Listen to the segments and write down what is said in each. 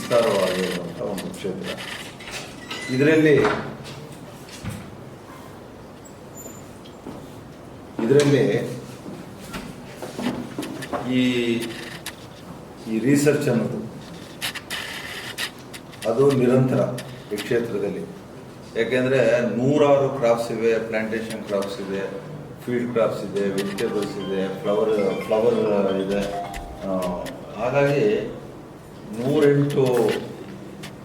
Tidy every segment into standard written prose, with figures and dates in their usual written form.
ವಿಸ್ತಾರವಾಗಿರುವಂಥ ಒಂದು ಕ್ಷೇತ್ರ. ಇದರಲ್ಲಿ ಈ ರಿಸರ್ಚ್ ಅನ್ನೋದು ಅದು ನಿರಂತರ ಈ ಕ್ಷೇತ್ರದಲ್ಲಿ. ಯಾಕೆಂದರೆ ನೂರಾರು ಕ್ರಾಪ್ಸ್ ಇವೆ, ಪ್ಲಾಂಟೇಶನ್ ಕ್ರಾಪ್ಸ್ ಇದೆ, ಫೀಲ್ಡ್ ಕ್ರಾಪ್ಸ್ ಇದೆ, ವೆಜಿಟೇಬಲ್ಸ್ ಇದೆ, ಫ್ಲವರ್ ಇದೆ. ಹಾಗಾಗಿ 108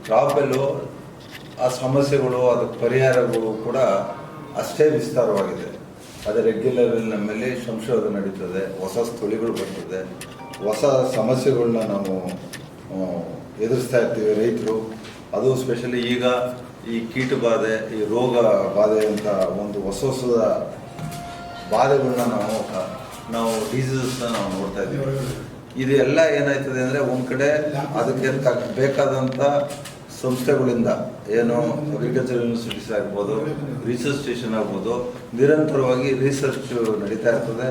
ಕ್ರಾಪಲ್ಲೂ ಆ ಸಮಸ್ಯೆಗಳು, ಅದಕ್ಕೆ ಪರಿಹಾರಗಳು ಕೂಡ ಅಷ್ಟೇ ವಿಸ್ತಾರವಾಗಿದೆ. ಅದು ರೆಗ್ಯುಲರ್ ನಮ್ಮಲ್ಲಿ ಸಂಶೋಧನೆ ನಡೀತದೆ, ಹೊಸ ಸ್ಥಳಿಗಳು ಬರ್ತದೆ, ಹೊಸ ಸಮಸ್ಯೆಗಳನ್ನ ನಾವು ಎದುರಿಸ್ತಾ ಇರ್ತೀವಿ ರೈತರು. ಅದು ಸ್ಪೆಷಲಿ ಈಗ ಈ ಕೀಟ ಬಾಧೆ, ಈ ರೋಗ ಬಾಧೆ ಅಂತ ಒಂದು ಹೊಸ ಬಾಧೆಗಳನ್ನ ನಾವು ಡಿಸೀಸಸ್ನ ನಾವು ನೋಡ್ತಾ ಇದ್ದೀವಿ. ಇದು ಎಲ್ಲ ಏನಾಯ್ತದೆ ಅಂದರೆ ಒಂದು ಕಡೆ ಅದಕ್ಕೆ ಬೇಕಾದಂಥ ಸಂಸ್ಥೆಗಳಿಂದ, ಏನು ಅಗ್ರಿಕಲ್ಚರ್ ಯೂನಿವರ್ಸಿಟೀಸ್ ಆಗ್ಬೋದು, ರಿಸರ್ಚ್ ಸ್ಟೇಷನ್ ಆಗ್ಬೋದು, ನಿರಂತರವಾಗಿ ರಿಸರ್ಚ್ ನಡೀತಾ ಇರ್ತದೆ.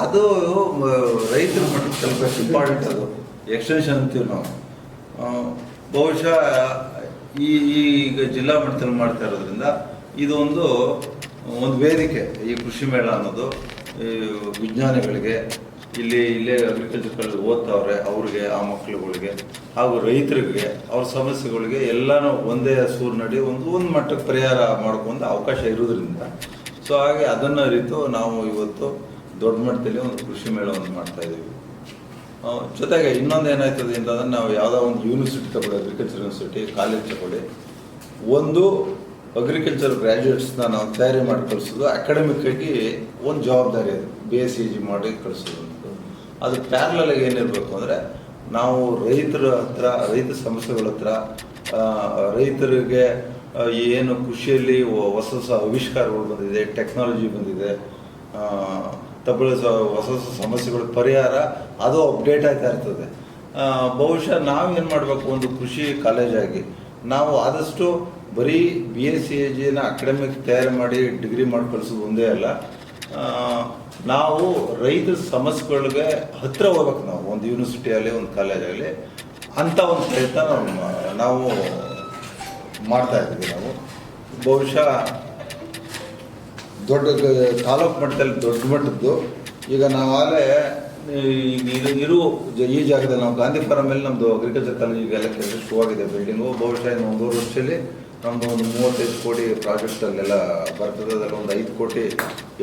ಅದು ರೈತರ ಮಟ್ಟಕ್ಕೆ ತಲುಪಬೇಕು, ಇಂಪಾರ್ಟೆಂಟ್. ಅದು ಎಕ್ಸ್ಟೆನ್ಷನ್ ಅಂತೀವಿ ನಾವು. ಬಹುಶಃ ಈಗ ಜಿಲ್ಲಾ ಮಟ್ಟದಲ್ಲಿ ಮಾಡ್ತಾ ಇರೋದ್ರಿಂದ ಇದು ಒಂದು ವೇದಿಕೆ. ಈ ಕೃಷಿ ಮೇಳ ಅನ್ನೋದು ವಿಜ್ಞಾನಿಗಳಿಗೆ, ಇಲ್ಲೇ ಅಗ್ರಿಕಲ್ಚರ್ ಕಾಲೇಜ್ ಓದ್ತಾವ್ರೆ ಅವ್ರಿಗೆ, ಆ ಮಕ್ಕಳುಗಳಿಗೆ ಹಾಗೂ ರೈತರಿಗೆ ಅವ್ರ ಸಮಸ್ಯೆಗಳಿಗೆ ಎಲ್ಲನೂ ಒಂದೇ ಸೂರಿನಡಿ ಒಂದು ಮಟ್ಟಕ್ಕೆ ಪರಿಹಾರ ಮಾಡ್ಕೊಂಡು ಅವಕಾಶ ಇರೋದ್ರಿಂದ ಸೊ ಹಾಗೆ ಅದನ್ನು ಅರಿತು ನಾವು ಇವತ್ತು ದೊಡ್ಡ ಮಟ್ಟದಲ್ಲಿ ಒಂದು ಕೃಷಿ ಮೇಳವನ್ನು ಮಾಡ್ತಾ ಇದ್ದೀವಿ. ಜೊತೆಗೆ ಇನ್ನೊಂದು ಏನಾಯ್ತದೆ ಅಂತಂದರೆ, ನಾವು ಯಾವುದೋ ಒಂದು ಯೂನಿವರ್ಸಿಟಿ ತಗೊಳ್ಳಿ, ಅಗ್ರಿಕಲ್ಚರ್ ಯೂನಿವರ್ಸಿಟಿ ಕಾಲೇಜ್ ತಗೊಳ್ಳಿ, ಒಂದು ಅಗ್ರಿಕಲ್ಚರ್ ಗ್ರ್ಯಾಜುಯೇಟ್ಸ್ನ ನಾವು ತಯಾರಿ ಮಾಡಿ ಕಳಿಸೋದು ಅಕಾಡೆಮಿಕ್ಕಾಗಿ ಒಂದು ಜವಾಬ್ದಾರಿ. ಅದು BSc ಮಾಡಿ ಕಳಿಸೋದು ಅದು ಪ್ಯಾರಲಾಗಿ ಏನಿರಬೇಕು ಅಂದರೆ, ನಾವು ರೈತರ ಹತ್ರ, ರೈತ ಸಮಸ್ಯೆಗಳ ಹತ್ರ, ರೈತರಿಗೆ ಏನು ಕೃಷಿಯಲ್ಲಿ ಹೊಸ ಆವಿಷ್ಕಾರಗಳು ಬಂದಿದೆ, ಟೆಕ್ನಾಲಜಿ ಬಂದಿದೆ, ಹೊಸ ಸಮಸ್ಯೆಗಳ ಪರಿಹಾರ ಅದು ಅಪ್ಡೇಟ್ ಆಗ್ತಾ ಇರ್ತದೆ. ಬಹುಶಃ ನಾವೇನು ಮಾಡಬೇಕು, ಒಂದು ಕೃಷಿ ಕಾಲೇಜಾಗಿ ನಾವು ಆದಷ್ಟು ಬರೀ BSc ಅಕಾಡೆಮಿಕ್ ತಯಾರಿ ಮಾಡಿ ಡಿಗ್ರಿ ಮಾಡಿ ಕಳಿಸೋದು ಒಂದೇ ಅಲ್ಲ, ನಾವು ರೈತರ ಸಮಸ್ಯೆಗಳಿಗೆ ಹತ್ತಿರ ಹೋಗ್ಬೇಕು. ನಾವು ಒಂದು ಯೂನಿವರ್ಸಿಟಿಯಲ್ಲಿ, ಒಂದು ಕಾಲೇಜಾಗಲಿ ಅಂಥ ಒಂದು ಪ್ರಯತ್ನ ನಾವು ಮಾಡ್ತಾ ಇದ್ದೀವಿ. ನಾವು ಬಹುಶಃ ದೊಡ್ಡ ತಾಲೂಕು ಮಟ್ಟದಲ್ಲಿ ದೊಡ್ಡ ಮಟ್ಟದ್ದು ಈಗ ನಾವಾಗಲೇ ಈ ಜಾಗದಲ್ಲಿ ನಾವು ಗಾಂಧಿ ಫಾರಮಲ್ಲಿ ನಮ್ಮದು ಅಗ್ರಿಕಲ್ಚರ್ ಕಾಲೇಜಿಗೆಲ್ಲ ಕೆಲಸ ಶುರುವಾಗಿದೆ ಬಿಲ್ಡಿಂಗು. ಬಹುಶಃ ಇನ್ನು 1.5 ವರ್ಷದಲ್ಲಿ ನಮ್ಮದು ಒಂದು 35 ಕೋಟಿ ಪ್ರಾಜೆಕ್ಟಲ್ಲೆಲ್ಲ ಬರ್ತದೆ. ಅದರಲ್ಲಿ ಒಂದು 5 ಕೋಟಿ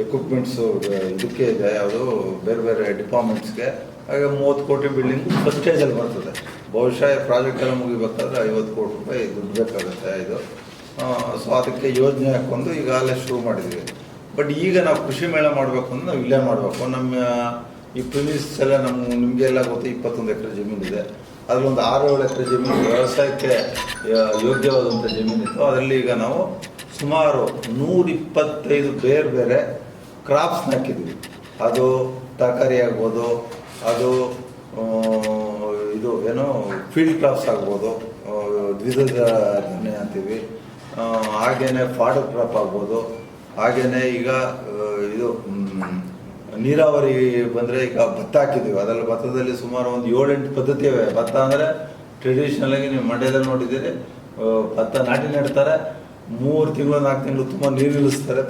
ಎಕ್ವಿಪ್ಮೆಂಟ್ಸು ಇದಕ್ಕೆ ಇದೆ, ಯಾವುದು ಬೇರೆ ಬೇರೆ ಡಿಪಾರ್ಟ್ಮೆಂಟ್ಸ್ಗೆ. ಹಾಗೆ 30 ಕೋಟಿ ಬಿಲ್ಡಿಂಗು ಫಸ್ಟ್ ಸ್ಟೇಜಲ್ಲಿ ಬರ್ತದೆ. ಬಹುಶಃ ಪ್ರಾಜೆಕ್ಟ್ ಎಲ್ಲ ಮುಗಿಬೇಕಾದ್ರೆ 50 ಕೋಟಿ ರೂಪಾಯಿ ದುಡ್ಡು ಬೇಕಾಗುತ್ತೆ ಇದು. ಸೊ ಅದಕ್ಕೆ ಯೋಜನೆ ಹಾಕ್ಕೊಂಡು ಈಗಾಗಲೇ ಶುರು ಮಾಡಿದ್ವಿ. ಬಟ್ ಈಗ ನಾವು ಕೃಷಿ ಮೇಳ ಮಾಡಬೇಕು ಅಂದ್ರೆ ನಾವು ಇಲ್ಲೇ ಮಾಡಬೇಕು. ನಮ್ಮ ಈ ಪ್ರಿಮಿಸ್ ಎಲ್ಲ ನಿಮಗೆಲ್ಲ ಗೊತ್ತು, 21 ಎಕರೆ ಜಮೀನಿದೆ. ಅದರಲ್ಲೊಂದು 6-7 ಎಕರೆ ಜಮೀನು ವ್ಯವಸಾಯಕ್ಕೆ ಯೋಗ್ಯವಾದಂಥ ಜಮೀನಿತ್ತು. ಅದರಲ್ಲಿ ಈಗ ನಾವು ಸುಮಾರು 125 ಬೇರೆ ಬೇರೆ ಕ್ರಾಪ್ಸ್ನ ಹಾಕಿದ್ವಿ. ಅದು ತರಕಾರಿ ಆಗ್ಬೋದು, ಅದು ಇದು ಏನೋ ಫೀಲ್ಡ್ ಕ್ರಾಪ್ಸ್ ಆಗ್ಬೋದು, ದ್ವಿದಳ ಧಾನ್ಯ ಅಂತೀವಿ, ಹಾಗೇನೆ ಫಾಡರ್ ಕ್ರಾಪ್ ಆಗ್ಬೋದು, ಹಾಗೇನೆ ಈಗ ಇದು ನೀರಾವರಿ ಬಂದರೆ ಈಗ ಭತ್ತ ಹಾಕಿದ್ದೀವಿ. ಅದರಲ್ಲಿ ಭತ್ತದಲ್ಲಿ ಸುಮಾರು ಒಂದು 7-8 ಪದ್ಧತಿ ಇವೆ. ಭತ್ತ ಅಂದರೆ ಟ್ರೆಡಿಷ್ನಲಾಗಿ ನೀವು ಮಂಡ್ಯದಲ್ಲಿ ನೋಡಿದ್ದೀರಿ, ಭತ್ತ ನಾಟಿ ನೆಡ್ತಾರೆ, 3 ತಿಂಗಳು 4 ತಿಂಗಳು ತುಂಬ ನೀರು ನಿಲ್ಲಿಸ್ತಾರೆ,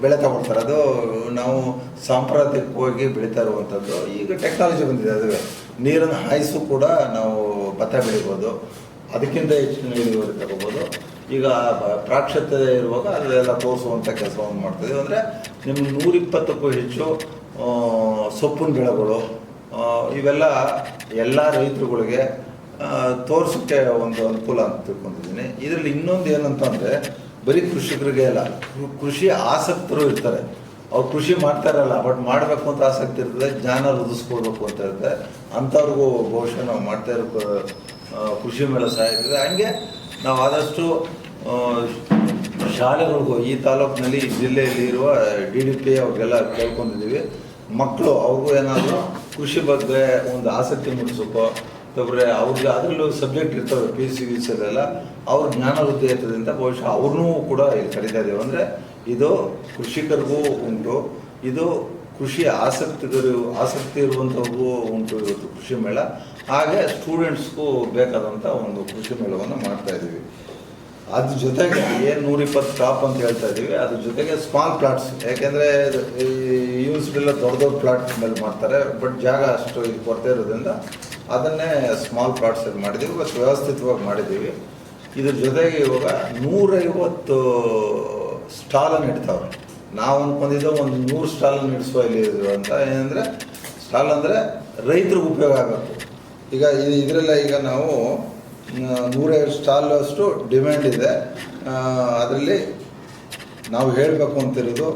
ಬೆಳೆ ತಗೊಳ್ತಾರೆ. ಅದು ನಾವು ಸಾಂಪ್ರದಾಯಿಕವಾಗಿ ಬೆಳೀತಾ ಇರುವಂಥದ್ದು. ಈಗ ಟೆಕ್ನಾಲಜಿ ಬಂದಿದೆ, ಅದುವೇ ನೀರನ್ನು ಹಾಯಿಸು ಕೂಡ ನಾವು ಭತ್ತ ಬೆಳಿಬೋದು, ಅದಕ್ಕಿಂತ ಹೆಚ್ಚಿನ ಇಳುವರಿ ತಗೋಬೋದು. ಈಗ ಪ್ರಾಕ್ಷತೆ ಇರುವಾಗ ಅದೆಲ್ಲ ತೋರಿಸುವಂಥ ಕೆಲಸವನ್ನು ಮಾಡ್ತೀವಿ. ಅಂದರೆ ನಿಮ್ಗೆ 120ಕ್ಕೂ ಹೆಚ್ಚು ಸೊಪ್ಪಿನ ಬೆಳೆಗಳು, ಇವೆಲ್ಲ ಎಲ್ಲ ರೈತರುಗಳಿಗೆ ತೋರಿಸೋಕ್ಕೆ ಒಂದು ಅನುಕೂಲ ಅಂತ ತಿಳ್ಕೊಂಡಿದ್ದೀನಿ. ಇದರಲ್ಲಿ ಇನ್ನೊಂದು ಏನಂತಂದರೆ, ಬರೀ ಕೃಷಿಕರಿಗೆ ಅಲ್ಲ, ಕೃಷಿ ಆಸಕ್ತರು ಇರ್ತಾರೆ, ಅವ್ರು ಕೃಷಿ ಮಾಡ್ತಾರಲ್ಲ, ಬಟ್ ಮಾಡಬೇಕು ಅಂತ ಆಸಕ್ತಿ ಇರ್ತದೆ, ಜ್ಞಾನ ವೃದ್ಧಿಸ್ಕೊಳ್ಬೇಕು ಅಂತ ಇರುತ್ತೆ. ಅಂಥವ್ರಿಗೂ ಬಹುಶಃ ನಾವು ಮಾಡ್ತಾ ಇರೋ ಕೃಷಿ ಮೇಳ ಸಹಾಯ ಇದೆ. ಹಂಗೆ ನಾವು ಆದಷ್ಟು ಶಾಲೆಗಳಿಗೂ ಈ ತಾಲೂಕಿನಲ್ಲಿ, ಈ ಜಿಲ್ಲೆಯಲ್ಲಿ ಇರುವ DDP ಅವ್ರಿಗೆಲ್ಲ ಕೇಳ್ಕೊಂಡಿದ್ದೀವಿ. ಮಕ್ಕಳು ಅವ್ರಿಗೂ ಏನಾದರೂ ಕೃಷಿ ಬಗ್ಗೆ ಒಂದು ಆಸಕ್ತಿ ಮೂಡಿಸೋಕೋ, ತೊಗೊಬ್ರೆ ಅವ್ರಿಗೆ ಅದರಲ್ಲೂ ಸಬ್ಜೆಕ್ಟ್ ಇರ್ತವೆ, PUC ಎಲ್ಲ ಅವ್ರ ಜ್ಞಾನ ವೃದ್ಧಿ ಇರ್ತದೆ ಅಂತ ಬಹುಶಃ ಅವ್ರನ್ನೂ ಕೂಡ ಇಲ್ಲಿ ಕರೀತಾ ಇದ್ದೀವಿ. ಅಂದರೆ ಇದು ಕೃಷಿಕರಿಗೂ ಉಂಟು, ಇದು ಕೃಷಿ ಆಸಕ್ತಿ ಇರುವಂಥವ್ರಿಗೂ ಉಂಟು ಇವತ್ತು ಕೃಷಿ ಮೇಳ. ಹಾಗೆ ಸ್ಟೂಡೆಂಟ್ಸ್ಗೂ ಬೇಕಾದಂಥ ಒಂದು ಕೃಷಿ ಮೇಳವನ್ನು ಮಾಡ್ತಾ ಇದ್ದೀವಿ. ಅದ್ರ ಜೊತೆಗೆ ಏನು 120 ಕ್ರಾಪ್ ಅಂತ ಹೇಳ್ತಾ ಇದ್ದೀವಿ, ಅದ್ರ ಜೊತೆಗೆ ಸ್ಮಾಲ್ ಪ್ಲಾಟ್ಸ್, ಯಾಕೆಂದರೆ ಈ ಯೂನಿವರ್ಸಿಟಿಯೆಲ್ಲ ದೊಡ್ಡ ಪ್ಲಾಟ್ ಮೇಲೆ ಮಾಡ್ತಾರೆ, ಬಟ್ ಜಾಗ ಅಷ್ಟು ಇದು ಕೊರತೆ ಇರೋದ್ರಿಂದ ಅದನ್ನೇ ಸ್ಮಾಲ್ ಪ್ಲಾಟ್ಸಲ್ಲಿ ಮಾಡಿದ್ದೀವಿ, ಬಟ್ ವ್ಯವಸ್ಥಿತವಾಗಿ ಮಾಡಿದ್ದೀವಿ. ಇದ್ರ ಜೊತೆಗೆ ಇವಾಗ 150 ಸ್ಟಾಲನ್ನು ಇಡ್ತಾವ್ರೆ. ನಾವು ಅಂದ್ಕೊಂಡಿದ್ದ ಒಂದು 100 ಸ್ಟಾಲನ್ನು ಇಡಿಸುವ ಇಲ್ಲಿ ಅಂತ. ಏನಂದರೆ ಸ್ಟಾಲ್ ಅಂದರೆ ರೈತರಿಗೆ ಉಪಯೋಗ ಆಗಬೇಕು. ಈಗ ಇದರೆಲ್ಲ ಈಗ ನಾವು 150 ಸ್ಟಾಲ್ ಅಷ್ಟು ಡಿಮ್ಯಾಂಡ್ ಇದೆ. ಅದರಲ್ಲಿ ನಾವು ಹೇಳಬೇಕು ಅಂತಿರೋದು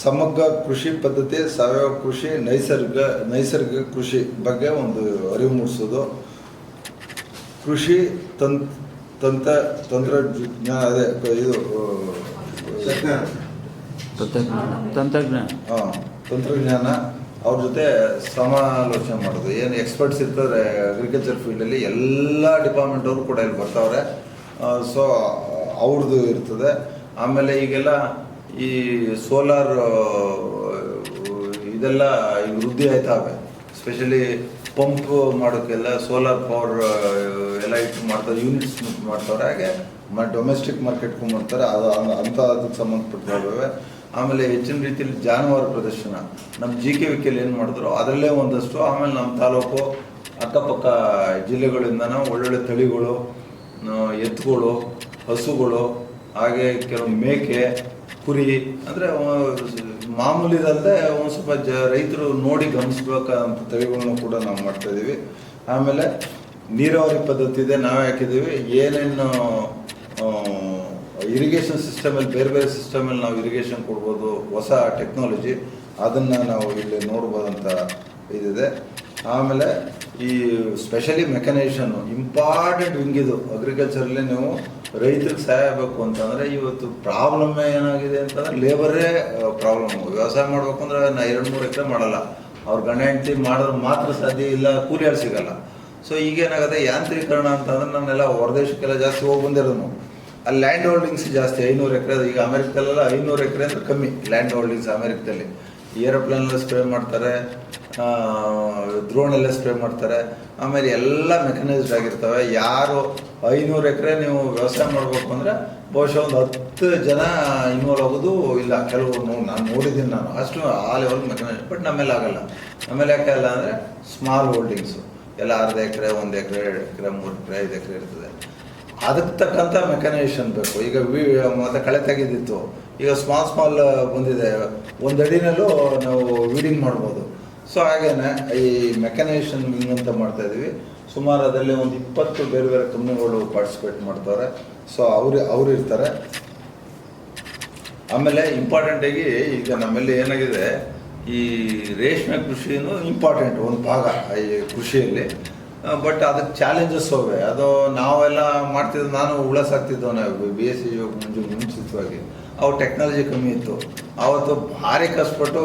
ಸಮಗ್ರ ಕೃಷಿ ಪದ್ಧತಿ, ಸಾವಯವ ಕೃಷಿ, ನೈಸರ್ಗಿಕ ಕೃಷಿ ಬಗ್ಗೆ ಒಂದು ಅರಿವು ಮೂಡಿಸೋದು, ಕೃಷಿ ತಂತ್ರಜ್ಞಾನ ಅದೇ ಇದು ತಂತ್ರಜ್ಞಾನ ಅವ್ರ ಜೊತೆ ಸಮಾಲೋಚನೆ ಮಾಡೋದು. ಏನು ಎಕ್ಸ್ಪರ್ಟ್ಸ್ ಇರ್ತಾರೆ ಅಗ್ರಿಕಲ್ಚರ್ ಫೀಲ್ಡಲ್ಲಿ, ಎಲ್ಲ ಡಿಪಾರ್ಟ್ಮೆಂಟ್ ಅವರು ಕೂಡ ಇಲ್ಲಿ ಬರ್ತಾವ್ರೆ. ಸೊ ಅವ್ರದ್ದು ಇರ್ತದೆ. ಆಮೇಲೆ ಈಗೆಲ್ಲ ಈ ಸೋಲಾರ್ ಇದೆಲ್ಲ ಈಗ ವೃದ್ಧಿ ಆಯ್ತಾವೆ. ಸ್ಪೆಷಲಿ ಪಂಪ್ ಮಾಡೋಕ್ಕೆಲ್ಲ ಸೋಲಾರ್ ಪವರ್ ಎಲ್ಲ ಇಟ್ಟು ಮಾಡ್ತಾರೆ, ಯೂನಿಟ್ಸ್ ಮಾಡ್ತಾರೆ. ಹಾಗೆ ಡೊಮೆಸ್ಟಿಕ್ ಮಾರ್ಕೆಟ್ಗೂ ಮಾಡ್ತಾರೆ. ಅದು ಅದಕ್ಕೆ ಸಂಬಂಧಪಟ್ಟಿದ್ದಾವೆ. ಆಮೇಲೆ ಹೆಚ್ಚಿನ ರೀತಿಯಲ್ಲಿ ಜಾನುವಾರು ಪ್ರದರ್ಶನ ನಮ್ಮ GKVKಲ್ಲಿ ಏನು ಮಾಡಿದ್ರು ಅದರಲ್ಲೇ ಒಂದಷ್ಟು. ಆಮೇಲೆ ನಮ್ಮ ತಾಲೂಕು ಅಕ್ಕಪಕ್ಕ ಜಿಲ್ಲೆಗಳಿಂದನೂ ಒಳ್ಳೊಳ್ಳೆ ತಳಿಗಳು, ಎತ್ತುಗಳು, ಹಸುಗಳು, ಹಾಗೆ ಕೆಲವು ಮೇಕೆ, ಕುರಿ, ಅಂದರೆ ಮಾಮೂಲಿದಲ್ಲದೆ ಒಂದು ಸ್ವಲ್ಪ ರೈತರು ನೋಡಿ ಗಮನಿಸ್ಬೇಕಂತ ತಳಿಗಳನ್ನು ಕೂಡ ನಾವು ಮಾಡ್ತಾಯಿದ್ದೀವಿ. ಆಮೇಲೆ ನೀರಾವರಿ ಪದ್ಧತಿ ಇದೆ, ನಾವೇ ಹಾಕಿದ್ದೀವಿ. ಏನೇನು ಇರಿಗೇಷನ್ ಸಿಸ್ಟಮಲ್ಲಿ ಬೇರೆ ಸಿಸ್ಟಮಲ್ಲಿ ನಾವು ಇರಿಗೇಷನ್ ಕೊಡ್ಬೋದು, ಹೊಸ ಟೆಕ್ನಾಲಜಿ, ಅದನ್ನು ನಾವು ಇಲ್ಲಿ ನೋಡ್ಬೋದಂತ ಇದಿದೆ. ಆಮೇಲೆ ಈ ಸ್ಪೆಷಲಿ ಮೆಕನೈಸೇಷನ್ನು ಇಂಪಾರ್ಟೆಂಟ್ ವಿಂಗಿದು ಅಗ್ರಿಕಲ್ಚರಲ್ಲಿ. ನೀವು ರೈತರಿಗೆ ಸಹಾಯ ಆಗಬೇಕು ಅಂತಂದರೆ ಇವತ್ತು ಪ್ರಾಬ್ಲಮ್ ಏನಾಗಿದೆ ಅಂತಂದರೆ ಲೇಬರೇ ಪ್ರಾಬ್ಲಮ್ಮು. ವ್ಯವಸಾಯ ಮಾಡಬೇಕು ಅಂದರೆ ನಾ 2-3 ಎಕರೆ ಮಾಡಲ್ಲ, ಅವ್ರ ಗಂಡ ಹೆಂಡತಿ ಮಾಡಿದ್ರೆ ಮಾತ್ರ ಸಾಧ್ಯ, ಇಲ್ಲ ಕೂಲಿಯಾಳು ಸಿಗಲ್ಲ. ಸೊ ಈಗೇನಾಗುತ್ತೆ ಯಾಂತ್ರೀಕರಣ ಅಂತಂದ್ರೆ ನಾನೆಲ್ಲ ಹೊರದೇಶಕ್ಕೆಲ್ಲ ಜಾಸ್ತಿ ಹೋಗಿ ಬಂದಿರೋದು. ಅಲ್ಲಿ ಲ್ಯಾಂಡ್ ಹೋಲ್ಡಿಂಗ್ಸ್ ಜಾಸ್ತಿ, 500 ಎಕರೆ. ಈಗ ಅಮೆರಿಕದಲ್ಲೆಲ್ಲ 500 ಎಕರೆ ಅಂದರೆ ಕಮ್ಮಿ ಲ್ಯಾಂಡ್ ಹೋಲ್ಡಿಂಗ್ಸ್ ಅಮೆರಿಕದಲ್ಲಿ. ಏರೋಪ್ಲೇನೆಲ್ಲ ಸ್ಪ್ರೇ ಮಾಡ್ತಾರೆ, ಡ್ರೋನೆಲ್ಲ ಸ್ಪ್ರೇ ಮಾಡ್ತಾರೆ. ಆಮೇಲೆ ಎಲ್ಲ ಮೆಕನೈಸ್ಡ್ ಆಗಿರ್ತವೆ. ಯಾರು 500 ಎಕರೆ ನೀವು ವ್ಯವಸಾಯ ಮಾಡಬೇಕು ಅಂದರೆ ಬಹುಶಃ ಒಂದು 10 ಜನ ಇನ್ವಾಲ್ವ್ ಆಗೋದು ಇಲ್ಲ. ಕೆಲವರು ನಾನು ನೋಡಿದ್ದೀನಿ, ನಾನು ಅಷ್ಟು ಆ ಲೆವೆಲ್ ಮೆಕನೈಸ್ಡ್. ಬಟ್ ನಮ್ಮೇಲೆ ಆಗಲ್ಲ. ನಮ್ಮೇಲೆ ಯಾಕೆ ಅಲ್ಲ ಅಂದರೆ ಸ್ಮಾಲ್ ಹೋಲ್ಡಿಂಗ್ಸು ಎಲ್ಲ 1/2 ಎಕರೆ, 1 ಎಕರೆ, 2 ಎಕರೆ, 3 ಎಕರೆ, 5 ಎಕರೆ ಇರ್ತದೆ. ಅದಕ್ಕೆ ತಕ್ಕಂಥ ಮೆಕನೈಸೇಷನ್ ಬೇಕು. ಈಗ ಮತ್ತೆ ಕಳೆ ತೆಗೆದಿತ್ತು, ಈಗ ಸ್ಮಾಲ್ ಬಂದಿದೆ. 1 ಅಡಿನಲ್ಲೂ ನಾವು ವೀಡಿಂಗ್ ಮಾಡ್ಬೋದು. ಸೊ ಹಾಗೇನೆ ಈ ಮೆಕನೈಸೇಷನ್ ವಿಂಗ್ ಅಂತ ಮಾಡ್ತಾಯಿದ್ವಿ. ಸುಮಾರು ಅದರಲ್ಲಿ ಒಂದು 20 ಬೇರೆ ಕಂಪ್ನಿಗಳು ಪಾರ್ಟಿಸಿಪೇಟ್ ಮಾಡ್ತಾರೆ. ಸೊ ಅವ್ರು ಇರ್ತಾರೆ. ಆಮೇಲೆ ಇಂಪಾರ್ಟೆಂಟಾಗಿ ಈಗ ನಮ್ಮಲ್ಲಿ ಏನಾಗಿದೆ, ಈ ರೇಷ್ಮೆ ಕೃಷಿನೂ ಇಂಪಾರ್ಟೆಂಟ್ ಒಂದು ಭಾಗ ಈ ಕೃಷಿಯಲ್ಲಿ. ಬಟ್ ಅದಕ್ಕೆ ಚಾಲೆಂಜಸ್ ಹೋವೆ. ಅದು ನಾವೆಲ್ಲ ಮಾಡ್ತಿದ್ದು, ನಾನು ಹುಳ ಸಾಕ್ತಿದ್ದವನೇ BSc ಮುಂಚಿತವಾಗಿ. ಅವು ಟೆಕ್ನಾಲಜಿ ಕಮ್ಮಿ ಇತ್ತು. ಆವತ್ತು ಭಾರಿ ಕಷ್ಟಪಟ್ಟು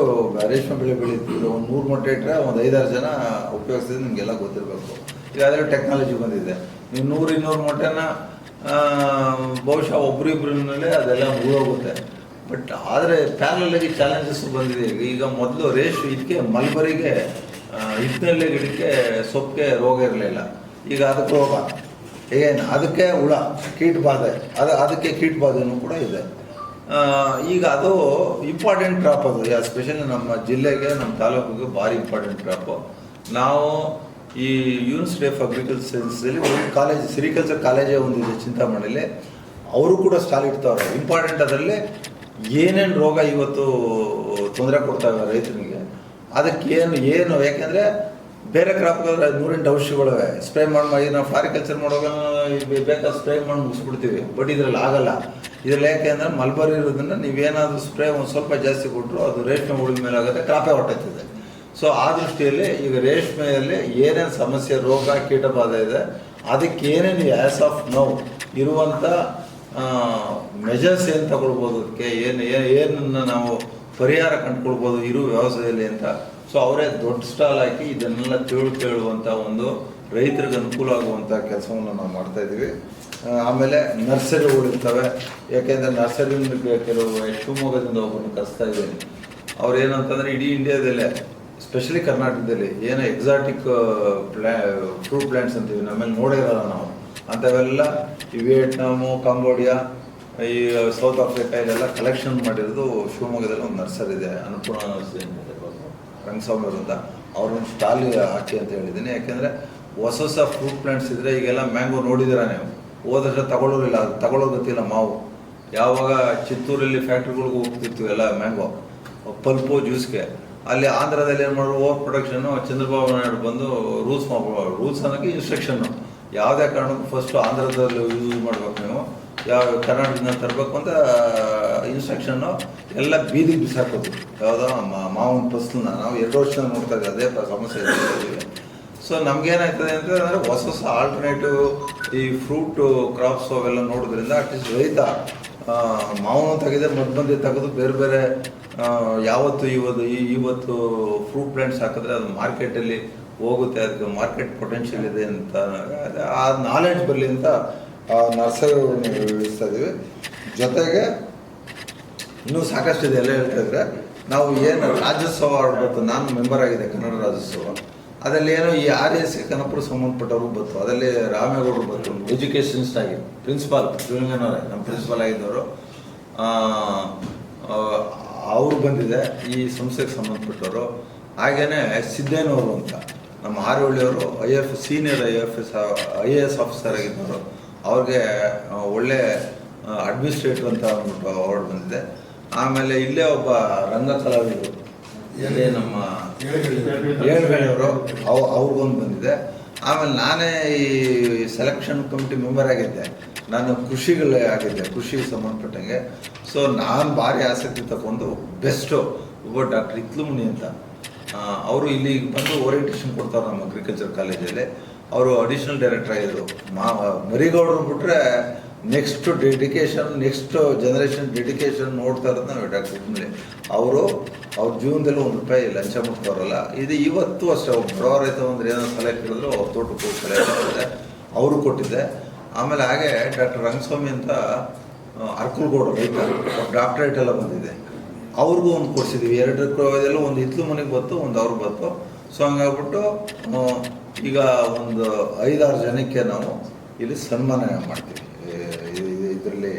ರೇಷ್ಮೆ ಬೆಳೆ ಬೆಳೀತಿದ್ರು. ಒಂದು 100 ಮೊಟ್ಟೆ ಇಟ್ಟರೆ ಒಂದು 5-6 ಜನ ಉಪಯೋಗಿಸ್ತಿದ್ದು, ನಿಮಗೆಲ್ಲ ಗೊತ್ತಿರಬೇಕು. ಈಗ ಅದರಲ್ಲಿ ಟೆಕ್ನಾಲಜಿ ಬಂದಿದೆ. ನೀವು 100-200 ಮೊಟ್ಟೆನ ಬಹುಶಃ ಒಬ್ಬರಿಬ್ಬರಲ್ಲೇ ಅದೆಲ್ಲ ಮುಗಿದೋಗುತ್ತೆ. ಬಟ್ ಆದರೆ ಪ್ಯಾರಲಾಗಿ ಚಾಲೆಂಜಸ್ ಬಂದಿದೆ. ಈಗ ಮೊದಲು ಇದಕ್ಕೆ ಮಲ್ಬರಿಗೆ ಹಿತ್ತಲೆ ಗಿಡಕ್ಕೆ ಸೊಪ್ಪಿಗೆ ರೋಗ ಇರಲಿಲ್ಲ. ಈಗ ಅದಕ್ಕೆ ರೋಗ, ಏನು ಅದಕ್ಕೆ ಹುಳ, ಕೀಟ ಬಾಧೆ, ಅದಕ್ಕೆ ಕೀಟ ಬಾಧೆನೂ ಕೂಡ ಇದೆ. ಈಗ ಅದು ಇಂಪಾರ್ಟೆಂಟ್ ಕ್ರಾಪ್. ಅದು ಸ್ಪೆಷಲಿ ನಮ್ಮ ಜಿಲ್ಲೆಗೆ, ನಮ್ಮ ತಾಲೂಕಿಗೆ ಭಾರಿ ಇಂಪಾರ್ಟೆಂಟ್ ಕ್ರಾಪು. ನಾವು ಈ ಯೂನಿವರ್ಸಿಟಿ ಆಫ್ ಅಗ್ರಿಕಲ್ಚರ್ ಸೈನ್ಸಲ್ಲಿ ಒಂದು ಕಾಲೇಜ್, ಸಿರಿಕಲ್ಚರ್ ಕಾಲೇಜೇ ಒಂದಿದೆ ಚಿಂತಾಮಣಿಲಿ. ಅವರು ಕೂಡ ಸ್ಟಾಲ್ ಇಡ್ತಾವ್ರೆ. ಇಂಪಾರ್ಟೆಂಟ್ ಅದರಲ್ಲಿ ಏನೇನು ರೋಗ ಇವತ್ತು ತೊಂದರೆ ಕೊಡ್ತಾವೆ ರೈತನಿಗೆ, ಅದಕ್ಕೆ ಏನು ಯಾಕೆಂದರೆ ಬೇರೆ ಕ್ರಾಪ್ಗಾದ್ರೆ 108 ಔಷಧಿಗಳಿವೆ. ಸ್ಪ್ರೇ ಮಾಡಿ ನಾವು ಫ್ಲಾರಿಕಲ್ಚರ್ ಮಾಡುವಾಗ ಬೇಕಾದ ಸ್ಪ್ರೇ ಮಾಡಿ ಮುಗಿಸ್ಬಿಡ್ತೀವಿ. ಬಟ್ ಇದರಲ್ಲಿ ಆಗಲ್ಲ. ಇದರಲ್ಲಿ ಯಾಕೆ ಅಂದರೆ ಮಲ್ಬರಿ ಇರೋದ್ರಿಂದ ನೀವೇನಾದರೂ ಸ್ಪ್ರೇ ಒಂದು ಸ್ವಲ್ಪ ಜಾಸ್ತಿ ಕೊಟ್ಟರು ಅದು ರೇಷ್ಮೆ ಹುಳಿದ ಮೇಲೆ ಆಗುತ್ತೆ, ಕ್ರಾಪೇ ಹೊಟ್ಟೈತಿದೆ. ಸೊ ಆ ದೃಷ್ಟಿಯಲ್ಲಿ ಈಗ ರೇಷ್ಮೆಯಲ್ಲಿ ಏನೇನು ಸಮಸ್ಯೆ, ರೋಗ, ಕೀಟಬಾಧೆ ಇದೆ, ಅದಕ್ಕೆ ಏನೇನು ಆ್ಯಸ್ ಆಫ್ ನೌ ಇರುವಂಥ ಮೆಜರ್ಸ್ ಏನು ತಗೊಳ್ಬೋದು, ಅದಕ್ಕೆ ಏನನ್ನು ನಾವು ಪರಿಹಾರ ಕಂಡುಕೊಳ್ಬೋದು ಇರೋ ವ್ಯವಸಾಯದಲ್ಲಿ ಅಂತ. ಸೊ ಅವರೇ ದೊಡ್ಡ ಸ್ಟಾಲ್ ಹಾಕಿ ಇದನ್ನೆಲ್ಲ ಕೇಳುವಂಥ ಒಂದು ರೈತರಿಗೆ ಅನುಕೂಲ ಆಗುವಂಥ ಕೆಲಸವನ್ನು ನಾವು ಮಾಡ್ತಾಯಿದ್ದೀವಿ. ಆಮೇಲೆ ನರ್ಸರಿಗಳು ಇರ್ತವೆ. ಯಾಕೆಂದರೆ ನರ್ಸರಿಯಿಂದ ಕೆಲವು ಶಿವಮೊಗ್ಗದಿಂದ ಒಬ್ಬರನ್ನು ಕರೆಸ್ತಾ ಇದ್ದೀನಿ. ಅವ್ರು ಏನಂತಂದರೆ ಇಡೀ ಇಂಡಿಯಾದಲ್ಲೇ ಸ್ಪೆಷಲಿ ಕರ್ನಾಟಕದಲ್ಲಿ ಏನೋ ಎಕ್ಸಾಟಿಕ್ ಫ್ರೂಟ್ ಪ್ಲ್ಯಾಂಟ್ಸ್ ಅಂತೀವಿ ನಮ್ಮಲ್ಲಿ ನೋಡಿರಲ್ಲ ನಾವು ಅಂಥವೆಲ್ಲ ಈ ವಿಯೆಟ್ನಾಮು ಕಾಂಬೋಡಿಯಾ ಈ ಸೌತ್ ಆಫ್ರಿಕಾ ಇಲ್ಲೆಲ್ಲ ಕಲೆಕ್ಷನ್ ಮಾಡಿರೋದು ಶಿವಮೊಗ್ಗದಲ್ಲಿ ಒಂದು ನರ್ಸರಿ ಇದೆ ಅನ್ನಪೂರ್ಣ ನರ್ಸರಿ ರಂಗಸ್ವಾಮಿ ಅವರು ಅಂತ ಅವ್ರೊಂದು ಸ್ಟಾಲ್ ಹಾಕಿ ಅಂತ ಹೇಳಿದ್ದೀನಿ. ಯಾಕೆಂದರೆ ಹೊಸ ಹೊಸ ಫ್ರೂಟ್ ಪ್ಲ್ಯಾಂಟ್ಸ್ ಇದ್ದರೆ ಈಗೆಲ್ಲ ಮ್ಯಾಂಗೋ ನೋಡಿದ್ದೀರಾ ನೀವು, ಹೋದ ವರ್ಷ ತಗೊಳ್ಳೋರಿಲ್ಲ, ಅದು ತಗೊಳ್ಳೋ ಗೊತ್ತಿಲ್ಲ ಮಾವು. ಯಾವಾಗ ಚಿತ್ತೂರಲ್ಲಿ ಫ್ಯಾಕ್ಟ್ರಿಗಳಿಗೆ ಹೋಗ್ತಿತ್ತು ಎಲ್ಲ ಮ್ಯಾಂಗೋ ಪಲ್ಪು ಜ್ಯೂಸ್ಗೆ, ಅಲ್ಲಿ ಆಂಧ್ರದಲ್ಲಿ ಏನು ಮಾಡೋರು ಓವರ್ ಪ್ರೊಡಕ್ಷನ್ನು ಚಂದ್ರಬಾಬು ನಾಯ್ಡು ಬಂದು ರೂಲ್ಸ್ ಅನ್ನೋಕ್ಕೆ ಇನ್ಸ್ಟ್ರಕ್ಷನ್ನು ಯಾವುದೇ ಕಾರಣಕ್ಕೂ ಫಸ್ಟು ಆಂಧ್ರದಲ್ಲಿ ಯೂಸ್ ಮಾಡ್ಬೇಕು ನೀವು, ಯಾವ ಕರ್ನಾಟಕದಿಂದ ತರಬೇಕು ಅಂತ ಇನ್ಸ್ಟ್ರಕ್ಷನ್ನು ಎಲ್ಲ ಬೀದಿಗೆ ಬಿಸಾಕೋದು. ಯಾವುದೋ ಮಾವಿನ ಫಸ್ಲನ್ನ ನಾವು 2 ವರ್ಷ ನೋಡ್ತಾ ಇದ್ದೀವಿ, ಅದೇ ಸಮಸ್ಯೆ ಇದೆ. ಸೊ ನಮಗೇನಾಯ್ತದೆ ಅಂತಂದರೆ ಹೊಸ ಹೊಸ ಆಲ್ಟರ್ನೇಟಿವ್ ಈ ಫ್ರೂಟ್ ಕ್ರಾಪ್ಸು ಅವೆಲ್ಲ ನೋಡೋದ್ರಿಂದ ಅಟ್ಲೀಸ್ಟ್ ರೈತ ಮಾವನ್ನು ತೆಗೆದೇ ಮಧ್ಯೆ ತೆಗೆದು ಬೇರೆ ಬೇರೆ ಯಾವತ್ತು ಇವತ್ತು ಫ್ರೂಟ್ ಪ್ಲ್ಯಾಂಟ್ಸ್ ಹಾಕಿದ್ರೆ ಅದು ಮಾರ್ಕೆಟಲ್ಲಿ ಹೋಗುತ್ತೆ, ಅದಕ್ಕೆ ಮಾರ್ಕೆಟ್ ಪೊಟೆನ್ಷಿಯಲ್ ಇದೆ ಅಂತ ಆ ನಾಲೆಡ್ಜ್ ಬರಲಿ ಅಂತ ನರ್ಸರಿ ಇಳಿಸ್ತಾ ಇದ್ದೀವಿ. ಜೊತೆಗೆ ಇನ್ನೂ ಸಾಕಷ್ಟು ಇದೆ. ಎಲ್ಲ ಹೇಳ್ತಾ ಇದ್ರೆ ನಾವು ಏನು ರಾಜ್ಯೋತ್ಸವ ಆಡ್ಬೋದು, ನಾನು ಮೆಂಬರ್ ಆಗಿದೆ ಕನ್ನಡ ರಾಜ್ಯೋತ್ಸವ, ಅದರಲ್ಲಿ ಏನೋ ಈ RS ಕನಪುರ ಸಂಬಂಧಪಟ್ಟವರು ಬಂತು, ಅದರಲ್ಲಿ ರಾಮೇಗೌಡರು ಬಂತು, ಎಜುಕೇಷನಿಸ್ಟ್ ಆಗಿ ಪ್ರಿನ್ಸಿಪಾಲ್ ಶಿವಲಿಂಗನವರೇ ನಮ್ಮ ಪ್ರಿನ್ಸಿಪಾಲ್ ಆಗಿದ್ದವರು, ಅವರು ಬಂದಿದೆ ಈ ಸಂಸ್ಥೆಗೆ ಸಂಬಂಧಪಟ್ಟವರು. ಹಾಗೆಯೇ ಸಿದ್ದೇನವರು ಅಂತ ನಮ್ಮ ಹಾರೋಳ್ಳಿಯವರು ಸೀನಿಯರ್ IAS ಆಫೀಸರ್ ಆಗಿದ್ದವರು, ಅವ್ರಿಗೆ ಒಳ್ಳೆ ಅಡ್ಮಿನಿಸ್ಟ್ರೇಟರ್ ಅಂತ ಅಂದ್ಬಿಟ್ಟು ಅವಾರ್ಡ್ ಬಂದಿದೆ. ಆಮೇಲೆ ಇಲ್ಲೇ ಒಬ್ಬ ರಂಗ ಕಲಾವಿದರು ಎಲ್ಲಿ ನಮ್ಮ ಏಳುಗಳೆಯವರು ಅವ್ರಿಗೊಂದು ಬಂದಿದೆ. ಆಮೇಲೆ ನಾನೇ ಈ ಸೆಲೆಕ್ಷನ್ ಕಮಿಟಿ ಮೆಂಬರ್ ಆಗಿದ್ದೆ, ನಾನು ಆಗಿದ್ದೆ ಕೃಷಿಗೆ ಸಂಬಂಧಪಟ್ಟಂಗೆ. ಸೊ ನಾನು ಭಾರಿ ಆಸಕ್ತಿ ತಗೊಂಡು ಬೆಸ್ಟು ಒಬ್ಬ ಡಾಕ್ಟರ್ ಇತ್ಲುಮುನಿ ಅಂತ ಅವರು ಇಲ್ಲಿ ಬಂದು ಓರಿಯೆಂಟೇಷನ್ ಕೊಡ್ತಾರೆ ನಮ್ಮ ಅಗ್ರಿಕಲ್ಚರ್ ಕಾಲೇಜಲ್ಲಿ. ಅವರು ಅಡಿಷನಲ್ ಡೈರೆಕ್ಟರ್ ಆಗಿದ್ದರು. ಮರಿಗೌಡರು ಬಿಟ್ಟರೆ next dedication, next generation dedication ನೋಡ್ತಾ ಇರೋದು ನಾವು ಡಾಕ್ಟರ್ ಇತ್ಲುಮುನಿ. ಅವರು ಅವ್ರ ಜೀವನದಲ್ಲಿ ₹1 ಲಂಚ ಮುಟ್ತಾರಲ್ಲ, ಇದು ಇವತ್ತು ಅಷ್ಟೇ. ಒಬ್ಬ ಬಡವ ರೈತ ಅಂದರೆ ಏನೋ ಸಲಹೆ ಕೇಳಿದ್ರು ಅವ್ರ ತೋಟಕ್ಕೆ ಹೋಗಿ ಸಲಹೆ ಕೊಟ್ಟಿದ್ದೆ, ಅವರು ಕೊಟ್ಟಿದ್ದೆ. ಆಮೇಲೆ ಹಾಗೆ ಡಾಕ್ಟರ್ ರಂಗಸ್ವಾಮಿ ಅಂತ ಅರ್ಕಲ್ಗೌಡ ರೈತ, ಡಾಕ್ಟರೇಟ್ ಎಲ್ಲ ಬಂದಿದೆ, ಅವ್ರಿಗೂ ಒಂದು ಕೊಡಿಸಿದ್ವಿ. 2 ಒಂದು ಇತ್ಲುಮನಿಗೆ ಬಂತು, ಒಂದು ಅವ್ರಿಗೆ ಬಂತು. ಸೊ ಹಂಗಾಗ್ಬಿಟ್ಟು ಈಗ ಒಂದು 5-6 ಜನಕ್ಕೆ ನಾವು ಇಲ್ಲಿ ಸನ್ಮಾನ ಮಾಡ್ತೀವಿ ಇದರಲ್ಲಿ.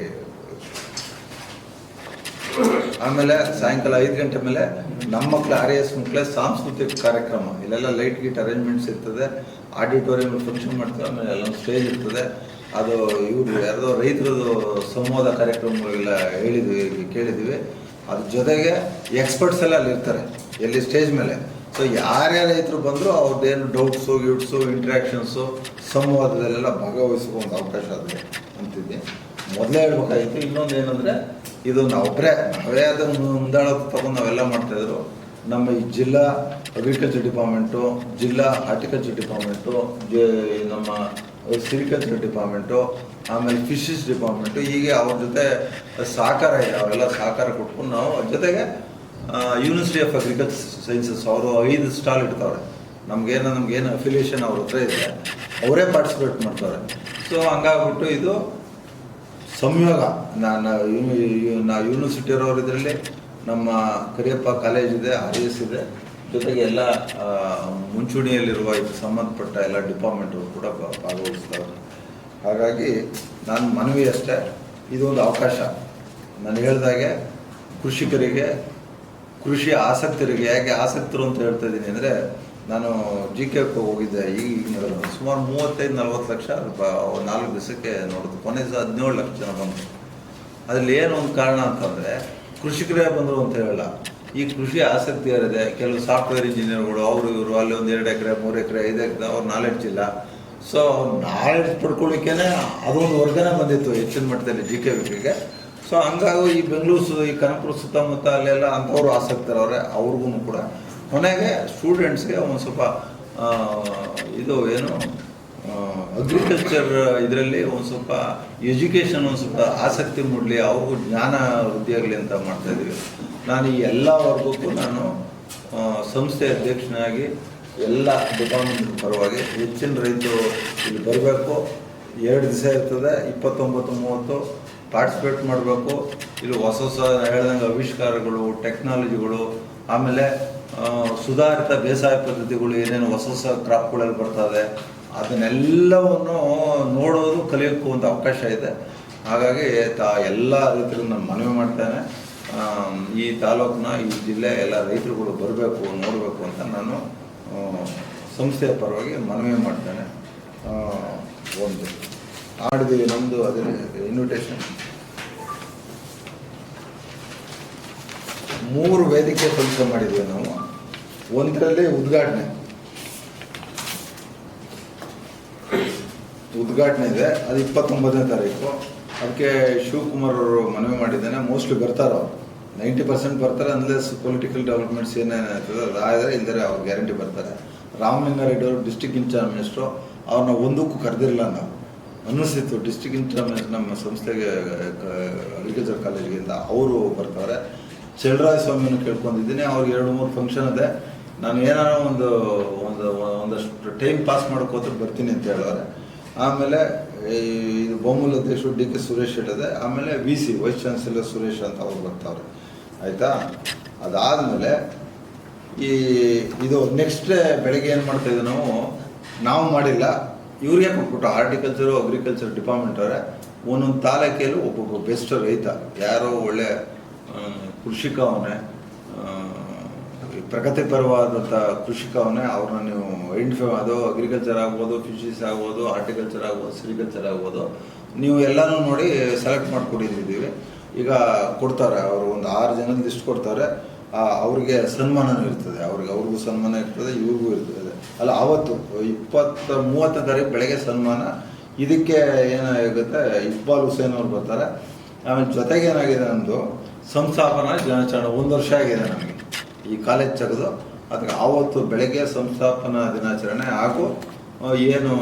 ಆಮೇಲೆ ಸಾಯಂಕಾಲ 5 ಗಂಟೆ ಮೇಲೆ ನಮ್ಮ ಮಕ್ಕಳು RS ಮಕ್ಕಳೇ ಸಾಂಸ್ಕೃತಿಕ ಕಾರ್ಯಕ್ರಮ, ಇಲ್ಲೆಲ್ಲ ಲೈಟ್ ಗೀಟ್ ಅರೇಂಜ್ಮೆಂಟ್ಸ್ ಇರ್ತದೆ, ಆಡಿಟೋರಿಯಂ ಫಂಕ್ಷನ್ ಮಾಡ್ತಾರೆ, ಆಮೇಲೆ ಎಲ್ಲ ಸ್ಟೇಜ್ ಇರ್ತದೆ. ಅದು ಇವರು ಯಾರ್ದೋ ರೈತರದ್ದು ಸಂವಾದ ಕಾರ್ಯಕ್ರಮಗಳೆಲ್ಲ ಕೇಳಿದ್ವಿ. ಅದ್ರ ಜೊತೆಗೆ ಎಕ್ಸ್ಪರ್ಟ್ಸ್ ಎಲ್ಲ ಅಲ್ಲಿ ಇರ್ತಾರೆ ಎಲ್ಲಿ ಸ್ಟೇಜ್ ಮೇಲೆ. ಸೊ ಯಾರ್ಯಾರ ರೈತರು ಬಂದರೂ ಅವ್ರದ್ದೇನು ಡೌಟ್ಸು ಇಂಟ್ರ್ಯಾಕ್ಷನ್ಸು ಸಂವಾದದಲ್ಲೆಲ್ಲ ಭಾಗವಹಿಸುವ ಒಂದು ಅವಕಾಶ ಇದೆ ಅಂತಿದ್ದೆ. ಮೊದಲೇ ಹೇಳ್ಬೇಕಾಗಿತ್ತು. ಇನ್ನೊಂದು ಏನಂದರೆ ಇದು ನಾವೇ ಅದನ್ನು ಮುಂದಾಳೋದು ತಗೊಂಡು ನಾವೆಲ್ಲ ಮಾಡ್ತಾಯಿದ್ರು. ನಮ್ಮ ಈ ಜಿಲ್ಲಾ ಅಗ್ರಿಕಲ್ಚರ್ ಡಿಪಾರ್ಟ್ಮೆಂಟು, ಜಿಲ್ಲಾ ಹಾರ್ಟಿಕಲ್ಚರ್ ಡಿಪಾರ್ಟ್ಮೆಂಟು, ನಮ್ಮ ಸಿರಿಕಲ್ಚರ್ ಡಿಪಾರ್ಟ್ಮೆಂಟು, ಆಮೇಲೆ ಫಿಶಸ್ ಡಿಪಾರ್ಟ್ಮೆಂಟು, ಹೀಗೆ ಅವ್ರ ಜೊತೆ ಸಹಕಾರ ಇದೆ. ಅವರೆಲ್ಲ ಸಹಕಾರ ಕೊಟ್ಕೊಂಡು ನಾವು ಜೊತೆಗೆ ಯೂನಿವರ್ಸಿಟಿ ಆಫ್ ಅಗ್ರಿಕಲ್ಚರ್ ಸೈನ್ಸಸ್ ಅವರು 5 ಸ್ಟಾಲ್ ಇಡ್ತಾವ್ರೆ. ನಮಗೇನು ಅಫಿಲಿಯೇಷನ್ ಅವ್ರ ಹತ್ರ ಇದೆ, ಅವರೇ ಪಾರ್ಟಿಸಿಪೇಟ್ ಮಾಡ್ತಾರೆ. ಸೊ ಹಂಗಾಗ್ಬಿಟ್ಟು ಇದು ಸಂಯೋಗ. ನಾ ಯೂನಿವರ್ಸಿಟಿ ಇರೋರು ಇದರಲ್ಲಿ, ನಮ್ಮ ಕರಿಯಪ್ಪ ಕಾಲೇಜ್ ಇದೆ, RS ಇದೆ, ಜೊತೆಗೆ ಎಲ್ಲ ಮುಂಚೂಣಿಯಲ್ಲಿರುವ ಇದಕ್ಕೆ ಸಂಬಂಧಪಟ್ಟ ಎಲ್ಲ ಡಿಪಾರ್ಟ್ಮೆಂಟು ಕೂಡ ಭಾಗವಹಿಸ್ತಾರೆ. ಹಾಗಾಗಿ ನಾನು ಮನವಿ ಅಷ್ಟೇ, ಇದೊಂದು ಅವಕಾಶ. ನಾನು ಹೇಳಿದಾಗೆ ಕೃಷಿಕರಿಗೆ, ಕೃಷಿ ಆಸಕ್ತರಿಗೆ, ಹೇಗೆ ಆಸಕ್ತರು ಅಂತ ಹೇಳ್ತಾ ಇದ್ದೀನಿ ಅಂದರೆ, ನಾನು GK ಹೋಗಿದ್ದೆ ಈಗ ನಡೆದ ಸುಮಾರು 35-40 ಲಕ್ಷ 4 ದಿವಸಕ್ಕೆ ನೋಡಿದ್ರು. ಕೊನೆ 17 ಲಕ್ಷ ಜನ ಬಂದರು. ಅದರಲ್ಲಿ ಏನು ಒಂದು ಕಾರಣ ಅಂತಂದರೆ ಕೃಷಿಕರೇ ಬಂದರು ಅಂತ ಹೇಳಲ್ಲ, ಈ ಕೃಷಿ ಆಸಕ್ತಿ ಏರಿದೆ. ಕೆಲವು ಸಾಫ್ಟ್ವೇರ್ ಇಂಜಿನಿಯರ್ಗಳು ಅವರು ಇವರು ಅಲ್ಲಿ ಒಂದು 2 ಎಕರೆ 3 ಎಕರೆ 5 ಎಕರೆ ಅವ್ರ ನಾಲೆಡ್ಜ್ ಇಲ್ಲ. ಸೊ ನಾಲೆಡ್ಜ್ ಪಡ್ಕೊಳ್ಳಿಕ್ಕೇ ಅದೊಂದು ವರ್ಗನೇ ಬಂದಿತ್ತು ಹೆಚ್ಚಿನ ಮಟ್ಟದಲ್ಲಿ GKVಗೆ. ಸೊ ಹಂಗಾಗಿ ಈ ಬೆಂಗಳೂರು, ಈ ಕನಕಪುರ ಸುತ್ತಮುತ್ತ ಅಲ್ಲೆಲ್ಲ ಅಂಥವ್ರು ಆಸಕ್ತರವ್ರೆ. ಅವ್ರಿಗೂ ಕೂಡ ಕೊನೆಗೆ ಸ್ಟೂಡೆಂಟ್ಸ್ಗೆ ಒಂದು ಸ್ವಲ್ಪ ಇದು ಏನು ಅಗ್ರಿಕಲ್ಚರ್ ಇದರಲ್ಲಿ ಒಂದು ಸ್ವಲ್ಪ ಎಜುಕೇಷನ್ ಒಂದು ಸ್ವಲ್ಪ ಆಸಕ್ತಿ ಮೂಡಲಿ, ಅವ್ರಿಗೂ ಜ್ಞಾನ ವೃದ್ಧಿಯಾಗಲಿ ಅಂತ ಮಾಡ್ತಾಯಿದ್ದೀವಿ. ನಾನು ಈ ಎಲ್ಲ ವರ್ಗಕ್ಕೂ ನಾನು ಸಂಸ್ಥೆ ಅಧ್ಯಕ್ಷನಾಗಿ ಎಲ್ಲ ಡಿಪಾರ್ಟ್ಮೆಂಟ್ ಪರವಾಗಿ ಹೆಚ್ಚಿನ ರೈತರು ಇಲ್ಲಿ ಬರಬೇಕು. 2 ದಿವಸ ಇರ್ತದೆ, 29-30 ಪಾರ್ಟಿಸಿಪೇಟ್ ಮಾಡಬೇಕು. ಇಲ್ಲಿ ಹೊಸ ಹೇಳ್ದಂಗೆ ಆವಿಷ್ಕಾರಗಳು, ಟೆಕ್ನಾಲಜಿಗಳು, ಆಮೇಲೆ ಸುಧಾರಿತ ಬೇಸಾಯ ಪದ್ಧತಿಗಳು ಏನೇನು ಹೊಸ ಕ್ರಾಪ್ಗಳಲ್ಲಿ ಬರ್ತದೆ ಅದನ್ನೆಲ್ಲವನ್ನು ನೋಡೋದು ಕಲಿಯೋಕ್ಕೂ ಒಂದು ಅವಕಾಶ ಇದೆ. ಹಾಗಾಗಿ ಎಲ್ಲ ರೈತರು ನಾನು ಮನವಿ ಮಾಡ್ತೇನೆ, ಈ ತಾಲೂಕಿನ ಈ ಜಿಲ್ಲೆ ಎಲ್ಲ ರೈತರುಗಳು ಬರಬೇಕು ನೋಡಬೇಕು ಅಂತ ನಾನು ಸಂಸ್ಥೆಯ ಪರವಾಗಿ ಮನವಿ ಮಾಡ್ತೇನೆ. ಒಂದು ಮಾಡಿದ್ದೀವಿ ನಮ್ಮದು ಅದೇ ಇನ್ವಿಟೇಷನ್ 3 ವೇದಿಕೆ ಕೆಲಸ ಮಾಡಿದ್ದೀವಿ ನಾವು. ಒಂದರಲ್ಲಿ ಉದ್ಘಾಟನೆ ಇದೆ, ಅದು 29ನೇ ತಾರೀಕು. ಅದಕ್ಕೆ ಶಿವಕುಮಾರ್ ಅವರು ಮನವಿ ಮಾಡಿದ್ದೇನೆ. ಮೋಸ್ಟ್ಲಿ ಬರ್ತಾರೆ, ಅವರು 90% ಬರ್ತಾರೆ, ಅನ್ಲೆಸ್ ಪೊಲಿಟಿಕಲ್ ಡೆವಲಪ್ಮೆಂಟ್ಸ್ ಏನೇನಾಗ್ತದೆ ಅದಾದರೆ ಇಲ್ಲದರೆ ಅವ್ರು ಗ್ಯಾರಂಟಿ ಬರ್ತಾರೆ. ರಾಮಲಿಂಗಾರೆಡ್ಡಿ ಅವರು ಡಿಸ್ಟ್ರಿಕ್ಟ್ ಇನ್ಚಾರ್ಜ್ ಮಿನಿಸ್ಟ್ರು, ಅವ್ರನ್ನ ಒಂದಕ್ಕೂ ಕರೆದಿರಲಿಲ್ಲ. ನಾವು ಅನ್ನಿಸ್ತಿತ್ತು ಡಿಸ್ಟ್ರಿಕ್ಟ್ ಇನ್ಚಾರ್ಜ್ ಮಿನಿಸ್ಟರ್ ನಮ್ಮ ಸಂಸ್ಥೆಗೆ ಅಗ್ರಿಕಲ್ಚರ್ ಕಾಲೇಜಿಗಿಂದ ಅವರು ಬರ್ತಾರೆ. ಚಲರಾಯ ಸ್ವಾಮಿಯನ್ನು ಕೇಳ್ಕೊಂಡಿದ್ದೀನಿ, ಅವ್ರಿಗೆ 2-3 ಫಂಕ್ಷನ್ ಇದೆ, ನಾನು ಏನಾರ ಒಂದಷ್ಟು ಟೈಮ್ ಪಾಸ್ ಮಾಡ್ಕೋತ ಬರ್ತೀನಿ ಅಂತ ಹೇಳೋರೆ. ಆಮೇಲೆ ಇದು ಬೊಮ್ಮಲ ಅಧ್ಯಕ್ಷರು DK ಸುರೇಶ್ ಹೇಳಿದೆ. ಆಮೇಲೆ VC ವೈಸ್ ಚಾನ್ಸಲರ್ ಸುರೇಶ್ ಅಂತ ಅವ್ರು ಬರ್ತಾವ್ರೆ, ಆಯಿತಾ. ಅದಾದಮೇಲೆ ಇದು ನೆಕ್ಸ್ಟ್ ಡೇ ಬೆಳಗ್ಗೆ ಏನು ಮಾಡ್ತಾಯಿದ್ವಿ ನಾವು ಮಾಡಿಲ್ಲ, ಇವ್ರಿಗೆ ಕೊಟ್ಬಿಟ್ಟು ಹಾರ್ಟಿಕಲ್ಚರು ಅಗ್ರಿಕಲ್ಚರ್ ಡಿಪಾರ್ಟ್ಮೆಂಟ್ ಅವರೇ ಒಂದೊಂದು ತಾಲೂಕಿಯಲ್ಲೂ ಒಬ್ಬೊಬ್ಬ ಬೆಸ್ಟ್ ರೈತ ಯಾರೋ ಒಳ್ಳೆ ಕೃಷಿಕ ಅವನೇ, ಪ್ರಗತಿಪರವಾದಂಥ ಕೃಷಿಕ ಅವನೇ, ಅವ್ರನ್ನ ನೀವು ಐಡೆಂಟಿಫೈ ಅದು ಅಗ್ರಿಕಲ್ಚರ್ ಆಗ್ಬೋದು, ಫಿಶರೀಸ್ ಆಗ್ಬೋದು, ಹಾರ್ಟಿಕಲ್ಚರ್ ಆಗ್ಬೋದು, ಸಿರಿಕಲ್ಚರ್ ಆಗ್ಬೋದು, ನೀವು ಎಲ್ಲನೂ ನೋಡಿ ಸೆಲೆಕ್ಟ್ ಮಾಡಿಕೊಟ್ಟಿದ್ದೀವಿ. ಈಗ ಕೊಡ್ತಾರೆ, ಅವರು ಒಂದು 6 ಜನದ ಲಿಸ್ಟ್ ಕೊಡ್ತಾರೆ. ಅವ್ರಿಗೆ ಸನ್ಮಾನನೂ ಇರ್ತದೆ, ಅವ್ರಿಗೂ ಸನ್ಮಾನ ಇರ್ತದೆ, ಇವ್ರಿಗೂ ಇರ್ತದೆ. ಅಲ್ಲ, ಆವತ್ತು 20-30 ತಾರೀಕು ಬೆಳಗ್ಗೆ ಸನ್ಮಾನ. ಇದಕ್ಕೆ ಏನಾಗುತ್ತೆ, ಇಕ್ಬಾಲ್ ಹುಸೇನ್ ಅವ್ರು ಬರ್ತಾರೆ. ಆಮೇಲೆ ಜೊತೆಗೆ ಏನಾಗಿದೆ, ನಮ್ಮದು ಸಂಸ್ಥಾಪನಾ ದಿನಾಚರಣೆ 1 ವರ್ಷ ಆಗಿದೆ ನಮಗೆ ಈ ಕಾಲೇಜ್ ತೆಗೆದು. ಅದಕ್ಕೆ ಆವತ್ತು ಬೆಳಗ್ಗೆ ಸಂಸ್ಥಾಪನಾ ದಿನಾಚರಣೆ ಹಾಗೂ ಏನು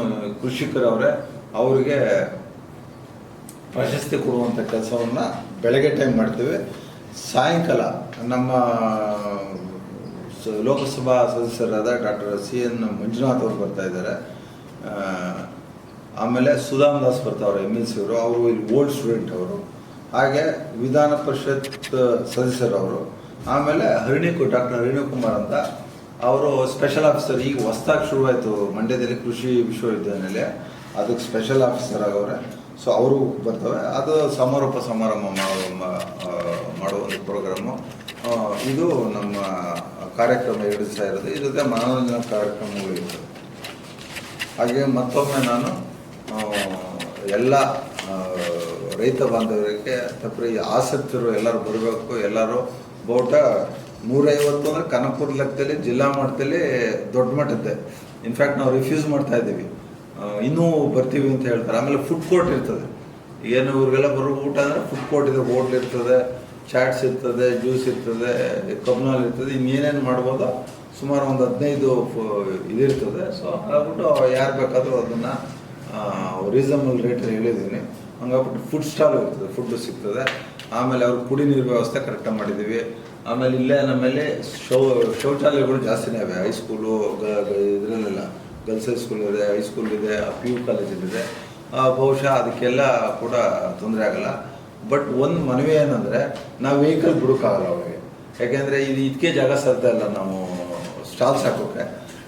ಕೃಷಿಕರವರೇ ಅವರಿಗೆ ಪ್ರಶಸ್ತಿ ಕೊಡುವಂಥ ಕೆಲಸವನ್ನು ಬೆಳಗ್ಗೆ ಟೈಮ್ ಮಾಡ್ತೀವಿ. ಸಾಯಂಕಾಲ ನಮ್ಮ ಲೋಕಸಭಾ ಸದಸ್ಯರಾದ ಡಾಕ್ಟರ್ CN ಮಂಜುನಾಥ್ ಅವರು ಬರ್ತಾ ಇದ್ದಾರೆ. ಆಮೇಲೆ ಸುಧಾಮ್ ದಾಸ್ ಬರ್ತಾವ್ರೆ, MLC ಅವರು ಇಲ್ಲಿ ಓಲ್ಡ್ ಸ್ಟೂಡೆಂಟ್ ಅವರು. ಹಾಗೆ ವಿಧಾನ ಪರಿಷತ್ ಸದಸ್ಯರವರು. ಆಮೇಲೆ ಡಾಕ್ಟರ್ ಹರಿಣಿಕುಮಾರ್ ಅಂತ ಅವರು ಸ್ಪೆಷಲ್ ಆಫೀಸರ್, ಈಗ ಹೊಸದಾಗಿ ಶುರುವಾಯಿತು ಮಂಡ್ಯದಲ್ಲಿ ಕೃಷಿ ವಿಶ್ವವಿದ್ಯಾನಿಲಯ, ಅದಕ್ಕೆ ಸ್ಪೆಷಲ್ ಆಫೀಸರ್ ಆಗವ್ರೆ. ಸೊ ಅವರು ಬರ್ತವೆ. ಅದು ಸಮಾರೋಪ ಸಮಾರಂಭ ಮಾಡುವ ಒಂದು ಪ್ರೋಗ್ರಾಮು. ಇದು ನಮ್ಮ ಕಾರ್ಯಕ್ರಮ 2 ದಿವಸ ಇರೋದು. ಇದ್ರ ಜೊತೆ ಮನೋರಂಜನಾ ಕಾರ್ಯಕ್ರಮಗಳು ಇರ್ತದೆ. ಹಾಗೆ ಮತ್ತೊಮ್ಮೆ ನಾನು ಎಲ್ಲ ರೈತ ಬಾಂಧವರಿಗೆ ತಪ್ಪರಿ ಆಸಕ್ತರು ಎಲ್ಲರೂ ಬರಬೇಕು. ಎಲ್ಲರೂ ಬಹುಟ 150 ಅಂದರೆ ಕನಕಪುರ ಲೆಕ್ಕದಲ್ಲಿ ಜಿಲ್ಲಾ ಮಟ್ಟದಲ್ಲಿ ದೊಡ್ಡ ಮಟ್ಟದ್ದೆ. ಇನ್ಫ್ಯಾಕ್ಟ್ ನಾವು ರಿಫ್ಯೂಸ್ ಮಾಡ್ತಾ ಇದ್ದೀವಿ, ಇನ್ನೂ ಬರ್ತೀವಿ ಅಂತ ಹೇಳ್ತಾರೆ. ಆಮೇಲೆ ಫುಡ್ ಕೋರ್ಟ್ ಇರ್ತದೆ, ಏನು ಇವ್ರಿಗೆಲ್ಲ ಬರೋ ಊಟ ಅಂದರೆ ಫುಡ್ ಕೋರ್ಟ್ ಇದೆ, ಹೋಟ್ಲ್ ಇರ್ತದೆ, ಚಾಟ್ಸ್ ಇರ್ತದೆ, ಜ್ಯೂಸ್ ಇರ್ತದೆ, ಕಬ್ನಾಲ್ ಇರ್ತದೆ, ಇನ್ನೇನೇನು ಮಾಡ್ಬೋದು, ಸುಮಾರು ಒಂದು 15 ಇದಿರ್ತದೆ. ಸೊ ಹಾಗ್ಬಿಟ್ಟು ಯಾರು ಬೇಕಾದರೂ ಅದನ್ನು ರೀಸನಬಲ್ ರೇಟಲ್ಲಿ ಹೇಳಿದ್ದೀನಿ. ಹಂಗಾಗ್ಬಿಟ್ಟು ಫುಡ್ ಸ್ಟಾಲ್ ಇರ್ತದೆ, ಫುಡ್ಡು ಸಿಗ್ತದೆ. ಆಮೇಲೆ ಅವ್ರಿಗೆ ಕುಡಿ ನೀರು ವ್ಯವಸ್ಥೆ ಕರೆಕ್ಟಾಗಿ ಮಾಡಿದ್ದೀವಿ. ಆಮೇಲೆ ಇಲ್ಲೇ ನಮ್ಮಲ್ಲಿ ಶೌಚಾಲಯಗಳು ಜಾಸ್ತಿನೇ ಇವೆ. ಹೈಸ್ಕೂಲು ಇದರಲ್ಲೆಲ್ಲ ಗರ್ಲ್ಸ್ ಹೈಸ್ಕೂಲ್ ಇದೆ, ಹೈಸ್ಕೂಲ್ ಇದೆ, PU ಕಾಲೇಜಲ್ಲಿದೆ. ಬಹುಶಃ ಅದಕ್ಕೆಲ್ಲ ಕೂಡ ತೊಂದರೆ ಆಗಲ್ಲ. ಬಟ್ ಒಂದು ಮನವಿ ಏನಂದರೆ, ನಾವು ವೆಹಿಕಲ್ ಬಿಡೋಕ್ಕಾಗಲ್ಲ ಅವರಿಗೆ, ಯಾಕೆಂದರೆ ಇದಕ್ಕೆ ಜಾಗ ಸರ್ತಾ ಇಲ್ಲ ನಾವು ಸ್ಟಾಲ್ಸ್ ಹಾಕೋಕ್ಕೆ.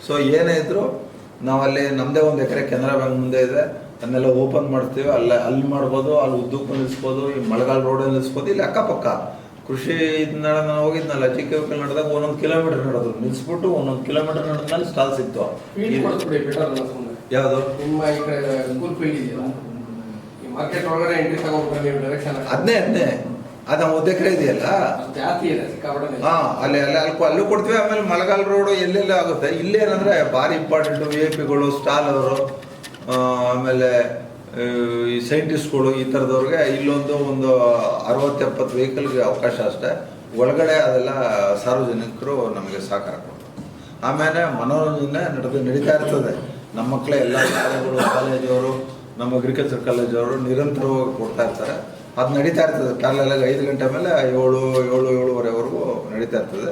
ಸೊ ಏನೇ ಇದ್ದರೂ ನಾವಲ್ಲಿ ನಮ್ಮದೇ 1 ಎಕರೆ ಕೆನರಾ ಬ್ಯಾಂಕ್ ಮುಂದೆ ಇದೆ, ಅದನ್ನೆಲ್ಲ ಓಪನ್ ಮಾಡ್ತೀವಿ. ಅಲ್ಲಿ ಮಾಡ್ಬೋದು, ಅಲ್ಲಿ ಉದ್ದಕ್ಕೂ ನಿಲ್ಲಿಸ್ಬೋದು, ಈ ಮಳೆಗಾಲ ರೋಡಲ್ಲಿ ನಿಲ್ಲಿಸ್ಬೋದು. ಇಲ್ಲಿ ಅಕ್ಕಪಕ್ಕ ಕೃಷಿ ನಾನು ಹೋಗಿದ್ನಲ್ಲ, ಚಿಕ್ಕ ನಡೆದಾಗ 1 ಕಿಲೋಮೀಟರ್ ನಡೆದ್ರು, ನಿಲ್ಲಿಸ್ಬಿಟ್ಟು 1 ಕಿಲೋಮೀಟರ್ ನಡೆದ್ಮೇಲೆ ಸ್ಟಾಲ್ ಸಿಕ್ತು. ಯಾವುದು ಅದನ್ನೇ ಅದು 1 ಎಕರೆ ಇದೆಯಲ್ಲ, ಅಲ್ಲೂ ಕೊಡ್ತೀವಿ. ಆಮೇಲೆ ಮಳೆಗಾಲ ರೋಡು ಎಲ್ಲೆಲ್ಲ ಆಗುತ್ತೆ. ಇಲ್ಲೇನಂದ್ರೆ ಭಾರಿ ಇಂಪಾರ್ಟೆಂಟು VIP-ಗಳು, ಸ್ಟಾಲ್ ಅವರು, ಆಮೇಲೆ ಈ ಸೈಂಟಿಸ್ಟ್ಗಳು, ಈ ಥರದವ್ರಿಗೆ ಇಲ್ಲೊಂದು 60-70 ವೆಹಿಕಲ್ಗೆ ಅವಕಾಶ ಅಷ್ಟೇ. ಒಳಗಡೆ ಅದೆಲ್ಲ ಸಾರ್ವಜನಿಕರು ನಮಗೆ ಸಹಕಾರ ಕೊಡ್ತಾರೆ. ಆಮೇಲೆ ಮನೋರಂಜನೆ ನಡೀತಾ ಇರ್ತದೆ. ನಮ್ಮ ಮಕ್ಕಳೇ ಎಲ್ಲ ಶಾಲೆಗಳು, ಕಾಲೇಜವರು, ನಮ್ಮ ಅಗ್ರಿಕಲ್ಚರ್ ಕಾಲೇಜವರು ನಿರಂತರವಾಗಿ ಕೊಡ್ತಾ ಇರ್ತಾರೆ. ಅದು ನಡೀತಾ ಇರ್ತದೆ ಪ್ಯಾರಲಾಗಿ 5 ಗಂಟೆ ಮೇಲೆ 7-7:30ವರೆಗೂ ನಡೀತಾ ಇರ್ತದೆ.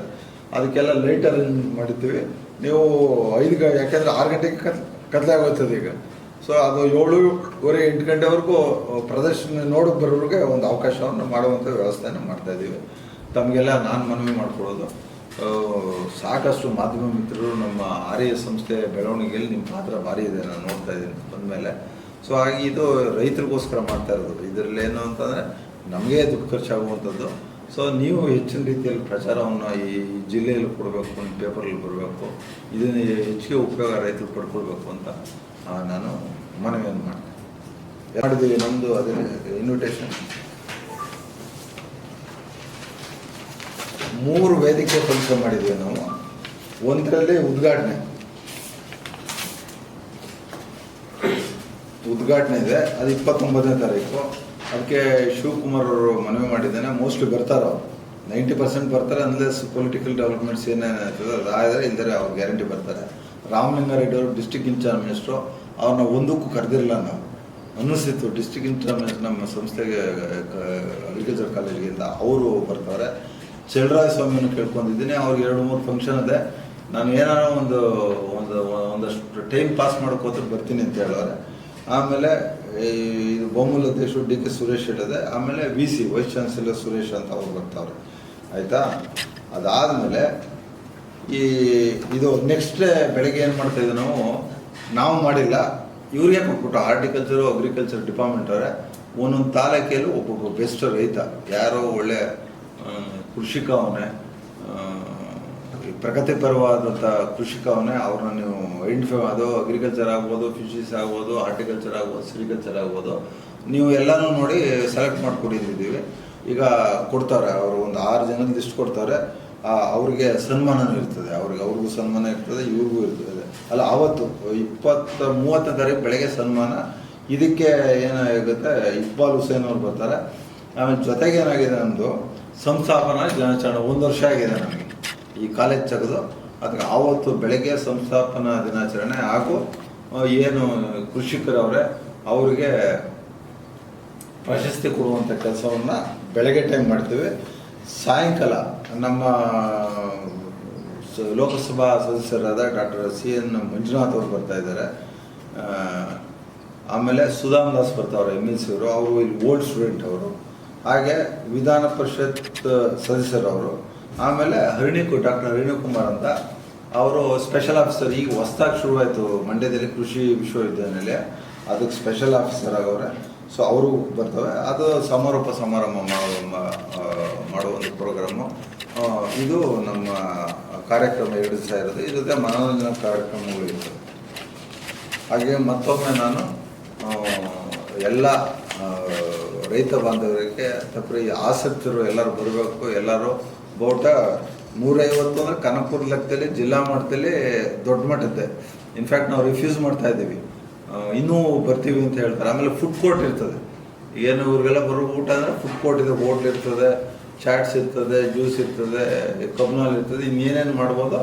ಅದಕ್ಕೆಲ್ಲ ಲೈಟ್ ಅರೇಂಜ್ ಮಾಡಿರ್ತೀವಿ. ನೀವು 5 ಯಾಕೆಂದರೆ 6 ಗಂಟೆಗೆ ಕತ್ಲಾಗೋಗ್ತದೆ ಈಗ. ಸೊ ಅದು 7:30-8 ಗಂಟೆವರೆಗೂ ಪ್ರದರ್ಶನ ನೋಡೋಕೆ ಬರೋರಿಗೆ ಒಂದು ಅವಕಾಶವನ್ನು ಮಾಡುವಂಥ ವ್ಯವಸ್ಥೆಯನ್ನು ಮಾಡ್ತಾಯಿದ್ದೀವಿ. ತಮಗೆಲ್ಲ ನಾನು ಮನವಿ ಮಾಡ್ಕೊಳ್ಳೋದು, ಸಾಕಷ್ಟು ಮಾಧ್ಯಮ ಮಿತ್ರರು ನಮ್ಮ ಆರ್ಯ ಸಂಸ್ಥೆ ಬೆಳವಣಿಗೆಯಲ್ಲಿ ನಿಮ್ಮ ಪಾತ್ರ ಭಾರಿ ಇದೆ, ನಾನು ನೋಡ್ತಾ ಇದ್ದೀನಿ ಬಂದಮೇಲೆ. ಸೊ ಹಾಗೆ ಇದು ರೈತರಿಗೋಸ್ಕರ ಮಾಡ್ತಾ ಇರೋದು. ಇದರಲ್ಲಿ ಏನು ಅಂತಂದರೆ ನಮಗೆ ದುಡ್ಡು ಖರ್ಚಾಗುವಂಥದ್ದು. ಸೊ ನೀವು ಹೆಚ್ಚಿನ ರೀತಿಯಲ್ಲಿ ಪ್ರಚಾರವನ್ನು ಈ ಜಿಲ್ಲೆಯಲ್ಲಿ ಕೊಡಬೇಕು, ಪೇಪರಲ್ಲಿ ಬರಬೇಕು, ಇದನ್ನು ಹೆಚ್ಚಿಗೆ ಉಪಯೋಗ ರೈತರು ಪಡ್ಕೊಳ್ಬೇಕು ಅಂತ ನಾನು ಮನವಿಯನ್ನು ಮಾಡಿದ್ದೀವಿ. ನಮ್ಮದು ಅದೇ ಇನ್ವಿಟೇಷನ್ 3 ವೇದಿಕೆ ಫಂಕ್ಷನ್ ಮಾಡಿದ್ದೀವಿ ನಾವು. ಒಂದರಲ್ಲಿ ಉದ್ಘಾಟನೆ ಇದೆ, ಅದು 29ನೇ ತಾರೀಕು. ಅದಕ್ಕೆ ಶಿವಕುಮಾರ್ ಅವರು ಮನವಿ ಮಾಡಿದ್ದೇನೆ. ಮೋಸ್ಟ್ಲಿ ಬರ್ತಾರೆ, 90% ಬರ್ತಾರೆ, ಅನ್ಲೆಸ್ ಪೊಲಿಟಿಕಲ್ ಡೆವಲಪ್ಮೆಂಟ್ಸ್ ಏನೇನಾಗ್ತದೆ ಅದಾದರೆ ಇಲ್ಲದೆ ಅವ್ರು ಗ್ಯಾರಂಟಿ ಬರ್ತಾರೆ. ರಾಮಲಿಂಗಾರೆಡ್ಡಿ ಅವರು ಡಿಸ್ಟಿಕ್ ಇನ್ಚಾರ್ಜ್ ಮಿನಿಸ್ಟ್ರು, ಅವ್ರನ್ನ ಒಂದಕ್ಕೂ ಕರೆದಿರಲಿಲ್ಲ. ನಾವು ಅನ್ನಿಸ್ತಿತ್ತು ಡಿಸ್ಟಿಕ್ ಇನ್ಚಾರ್ಜ್ ಮಿನಿಸ್ಟರ್ ನಮ್ಮ ಸಂಸ್ಥೆಗೆ ಅಗ್ರಿಕಲ್ಚರ್ ಕಾಲೇಜಿಗಿಂದ ಅವರು ಬರ್ತಾರೆ. ಚಲರಾಯ ಸ್ವಾಮಿಯನ್ನು ಕೇಳ್ಕೊಂಡಿದ್ದೀನಿ, ಅವ್ರಿಗೆ 2-3 ಫಂಕ್ಷನ್ ಇದೆ. ನಾನು ಏನಾರ ಒಂದಷ್ಟು ಟೈಮ್ ಪಾಸ್ ಮಾಡ್ಕೋತ ಬರ್ತೀನಿ ಅಂತ ಹೇಳೋರೆ. ಆಮೇಲೆ ಇದು ಬೊಮ್ಮಲ ಅಧ್ಯಕ್ಷರು DK ಸುರೇಶ್ ಹೇಳಿದೆ. ಆಮೇಲೆ VC ವೈಸ್ ಚಾನ್ಸಲರ್ ಸುರೇಶ್ ಅಂತ ಅವ್ರು ಬರ್ತಾವ್ರೆ, ಆಯಿತಾ. ಅದಾದಮೇಲೆ ಇದು ನೆಕ್ಸ್ಟ್ ಡೇ ಬೆಳಗ್ಗೆ ಏನು ಮಾಡ್ತಾಯಿದ್ವಿ ನಾವು ಮಾಡಿಲ್ಲ, ಇವ್ರಿಗೆ ಕೊಟ್ಬಿಟ್ಟು ಹಾರ್ಟಿಕಲ್ಚರು ಅಗ್ರಿಕಲ್ಚರ್ ಡಿಪಾರ್ಟ್ಮೆಂಟ್ ಅವರೇ ಒಂದೊಂದು ತಾಲೂಕಿಯಲ್ಲೂ ಒಬ್ಬೊಬ್ಬ ಬೆಸ್ಟ್ ರೈತ ಯಾರೋ ಒಳ್ಳೆ ಕೃಷಿಕ ಅವನೇ, ಪ್ರಗತಿಪರವಾದಂಥ ಕೃಷಿಕ ಅವನೇ, ಅವ್ರನ್ನ ನೀವು ಐಡೆಂಟಿಫೈ ಅದು ಅಗ್ರಿಕಲ್ಚರ್ ಆಗ್ಬೋದು, ಫಿಶರೀಸ್ ಆಗ್ಬೋದು, ಹಾರ್ಟಿಕಲ್ಚರ್ ಆಗ್ಬೋದು, ಸಿರಿಕಲ್ಚರ್ ಆಗ್ಬೋದು, ನೀವು ಎಲ್ಲನೂ ನೋಡಿ ಸೆಲೆಕ್ಟ್ ಮಾಡಿಕೊಟ್ಟಿದ್ದೀವಿ. ಈಗ ಕೊಡ್ತಾರೆ ಅವರು, ಒಂದು 6 ಜನದ ಲಿಸ್ಟ್ ಕೊಡ್ತಾರೆ. ಅವ್ರಿಗೆ ಸನ್ಮಾನನೂ ಇರ್ತದೆ, ಅವ್ರಿಗೂ ಸನ್ಮಾನ ಇರ್ತದೆ, ಇವ್ರಿಗೂ ಇರ್ತದೆ. ಅಲ್ಲ, ಆವತ್ತು 20-30ನೇ ತಾರೀಕು ಬೆಳಗ್ಗೆ ಸನ್ಮಾನ. ಇದಕ್ಕೆ ಏನಾಗುತ್ತೆ, ಇಕ್ಬಾಲ್ ಹುಸೇನ್ ಅವ್ರು ಬರ್ತಾರೆ. ಆಮೇಲೆ ಜೊತೆಗೆ ಏನಾಗಿದೆ, ನಮ್ಮದು ಸಂಸ್ಥಾಪನಾ ದಿನಾಚರಣೆ 1 ವರ್ಷ ಆಗಿದೆ ನಮಗೆ ಈ ಕಾಲೇಜ್ ತೆಗೆದು. ಅದಕ್ಕೆ ಆವತ್ತು ಬೆಳಗ್ಗೆ ಸಂಸ್ಥಾಪನಾ ದಿನಾಚರಣೆ ಹಾಗೂ ಏನು ಕೃಷಿಕರವರೇ ಅವರಿಗೆ ಪ್ರಶಸ್ತಿ ಕೊಡುವಂಥ ಕೆಲಸವನ್ನು ಬೆಳಗ್ಗೆ ಟೈಮ್ ಮಾಡ್ತೀವಿ. ಸಾಯಂಕಾಲ ನಮ್ಮ ಲೋಕಸಭಾ ಸದಸ್ಯರಾದ ಡಾಕ್ಟರ್ CN ಮಂಜುನಾಥ್ ಅವರು ಬರ್ತಾ ಇದ್ದಾರೆ. ಆಮೇಲೆ ಸುಧಾಮ್ ದಾಸ್ ಬರ್ತಾವ್ರೆ, MLC ಅವರು ಇಲ್ಲಿ ಓಲ್ಡ್ ಸ್ಟೂಡೆಂಟ್ ಅವರು. ಹಾಗೆ ವಿಧಾನ ಪರಿಷತ್ ಸದಸ್ಯರವರು. ಆಮೇಲೆ ಡಾಕ್ಟರ್ ಹರಿಣಿಕುಮಾರ್ ಅಂತ ಅವರು ಸ್ಪೆಷಲ್ ಆಫೀಸರ್, ಈಗ ಹೊಸದಾಗಿ ಶುರುವಾಯಿತು ಮಂಡ್ಯದಲ್ಲಿ ಕೃಷಿ ವಿಶ್ವವಿದ್ಯಾನಿಲಯ, ಅದಕ್ಕೆ ಸ್ಪೆಷಲ್ ಆಫೀಸರ್ ಆಗವ್ರೆ. ಸೊ ಅವರು ಬರ್ತವೆ. ಅದು ಸಮಾರೋಪ ಸಮಾರಂಭ ಮಾಡುವ ಒಂದು ಪ್ರೋಗ್ರಾಮು. ಇದು ನಮ್ಮ ಕಾರ್ಯಕ್ರಮ 2 ದಿವಸ ಇರೋದು. ಇದ್ರ ಜೊತೆ ಮನೋರಂಜನಾ ಕಾರ್ಯಕ್ರಮಗಳು ಇರ್ತವೆ. ಹಾಗೆ ಮತ್ತೊಮ್ಮೆ ನಾನು ಎಲ್ಲ ರೈತ ಬಾಂಧವರಿಗೆ ತಪ್ಪರಿ ಆಸಕ್ತರು ಎಲ್ಲರೂ ಬರಬೇಕು. ಎಲ್ಲರೂ ಬಹುಟ 150 ಅಂದರೆ ಕನಕಪುರ ಲೆಕ್ಕದಲ್ಲಿ ಜಿಲ್ಲಾ ಮಟ್ಟದಲ್ಲಿ ದೊಡ್ಡ ಮಟ್ಟದ್ದೆ. ಇನ್ಫ್ಯಾಕ್ಟ್ ನಾವು ರಿಫ್ಯೂಸ್ ಮಾಡ್ತಾ ಇದ್ದೀವಿ, ಇನ್ನೂ ಬರ್ತೀವಿ ಅಂತ ಹೇಳ್ತಾರೆ. ಆಮೇಲೆ ಫುಡ್ ಕೋರ್ಟ್ ಇರ್ತದೆ. ಏನು ಇವ್ರಿಗೆಲ್ಲ ಬರೋ ಊಟ ಅಂದರೆ ಫುಡ್ ಕೋರ್ಟ್ ಇದೆ, ಹೋಟ್ಲ್ ಇರ್ತದೆ, ಚಾಟ್ಸ್ ಇರ್ತದೆ, ಜ್ಯೂಸ್ ಇರ್ತದೆ, ಕಬ್ನಾಲ್ ಇರ್ತದೆ, ಇನ್ನೇನೇನು ಮಾಡ್ಬೋದು.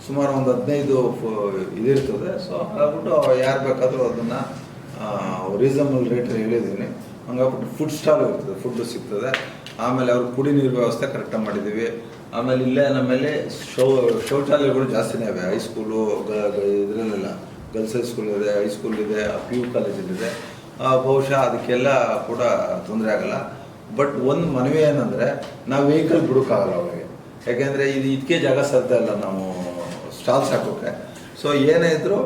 ಸುಮಾರು ಒಂದು 15 ಇದಿರ್ತದೆ. ಸೊ ಹಾಗ್ಬಿಟ್ಟು ಯಾರು ಬೇಕಾದರೂ ಅದನ್ನು ರೀಸನಬಲ್ ರೇಟಲ್ಲಿ ಹೇಳಿದ್ದೀನಿ. ಹಂಗಾಗ್ಬಿಟ್ಟು ಫುಡ್ ಸ್ಟಾಲ್ ಇರ್ತದೆ, ಫುಡ್ಡು ಸಿಗ್ತದೆ. ಆಮೇಲೆ ಅವ್ರು ಕುಡಿ ನೀರು ವ್ಯವಸ್ಥೆ ಕರೆಕ್ಟಾಗಿ ಮಾಡಿದ್ದೀವಿ. ಆಮೇಲೆ ಇಲ್ಲೇ ನಮ್ಮಲ್ಲಿ ಶೌಚಾಲಯಗಳು ಜಾಸ್ತಿನೇ ಇವೆ. ಹೈಸ್ಕೂಲು ಇದರಲ್ಲೆಲ್ಲ ಗರ್ಲ್ಸ್ ಹೈಸ್ಕೂಲ್ ಇದೆ, ಹೈಸ್ಕೂಲ್ ಇದೆ, PU ಕಾಲೇಜಲ್ಲಿದೆ. ಬಹುಶಃ ಅದಕ್ಕೆಲ್ಲ ಕೂಡ ತೊಂದರೆ ಆಗಲ್ಲ. ಬಟ್ ಒಂದು ಮನವಿ ಏನಂದರೆ, ನಾವು ವೆಹಿಕಲ್ ಬಿಡೋಕ್ಕಾಗಲ್ಲ ಅವರಿಗೆ. ಯಾಕೆಂದರೆ ಇದಕ್ಕೆ ಜಾಗ ಸಾಧ್ಯ ಇಲ್ಲ ನಾವು ಸ್ಟಾಲ್ಸ್ ಹಾಕೋಕ್ಕೆ. ಸೊ ಏನೇ ಇದ್ದರೂ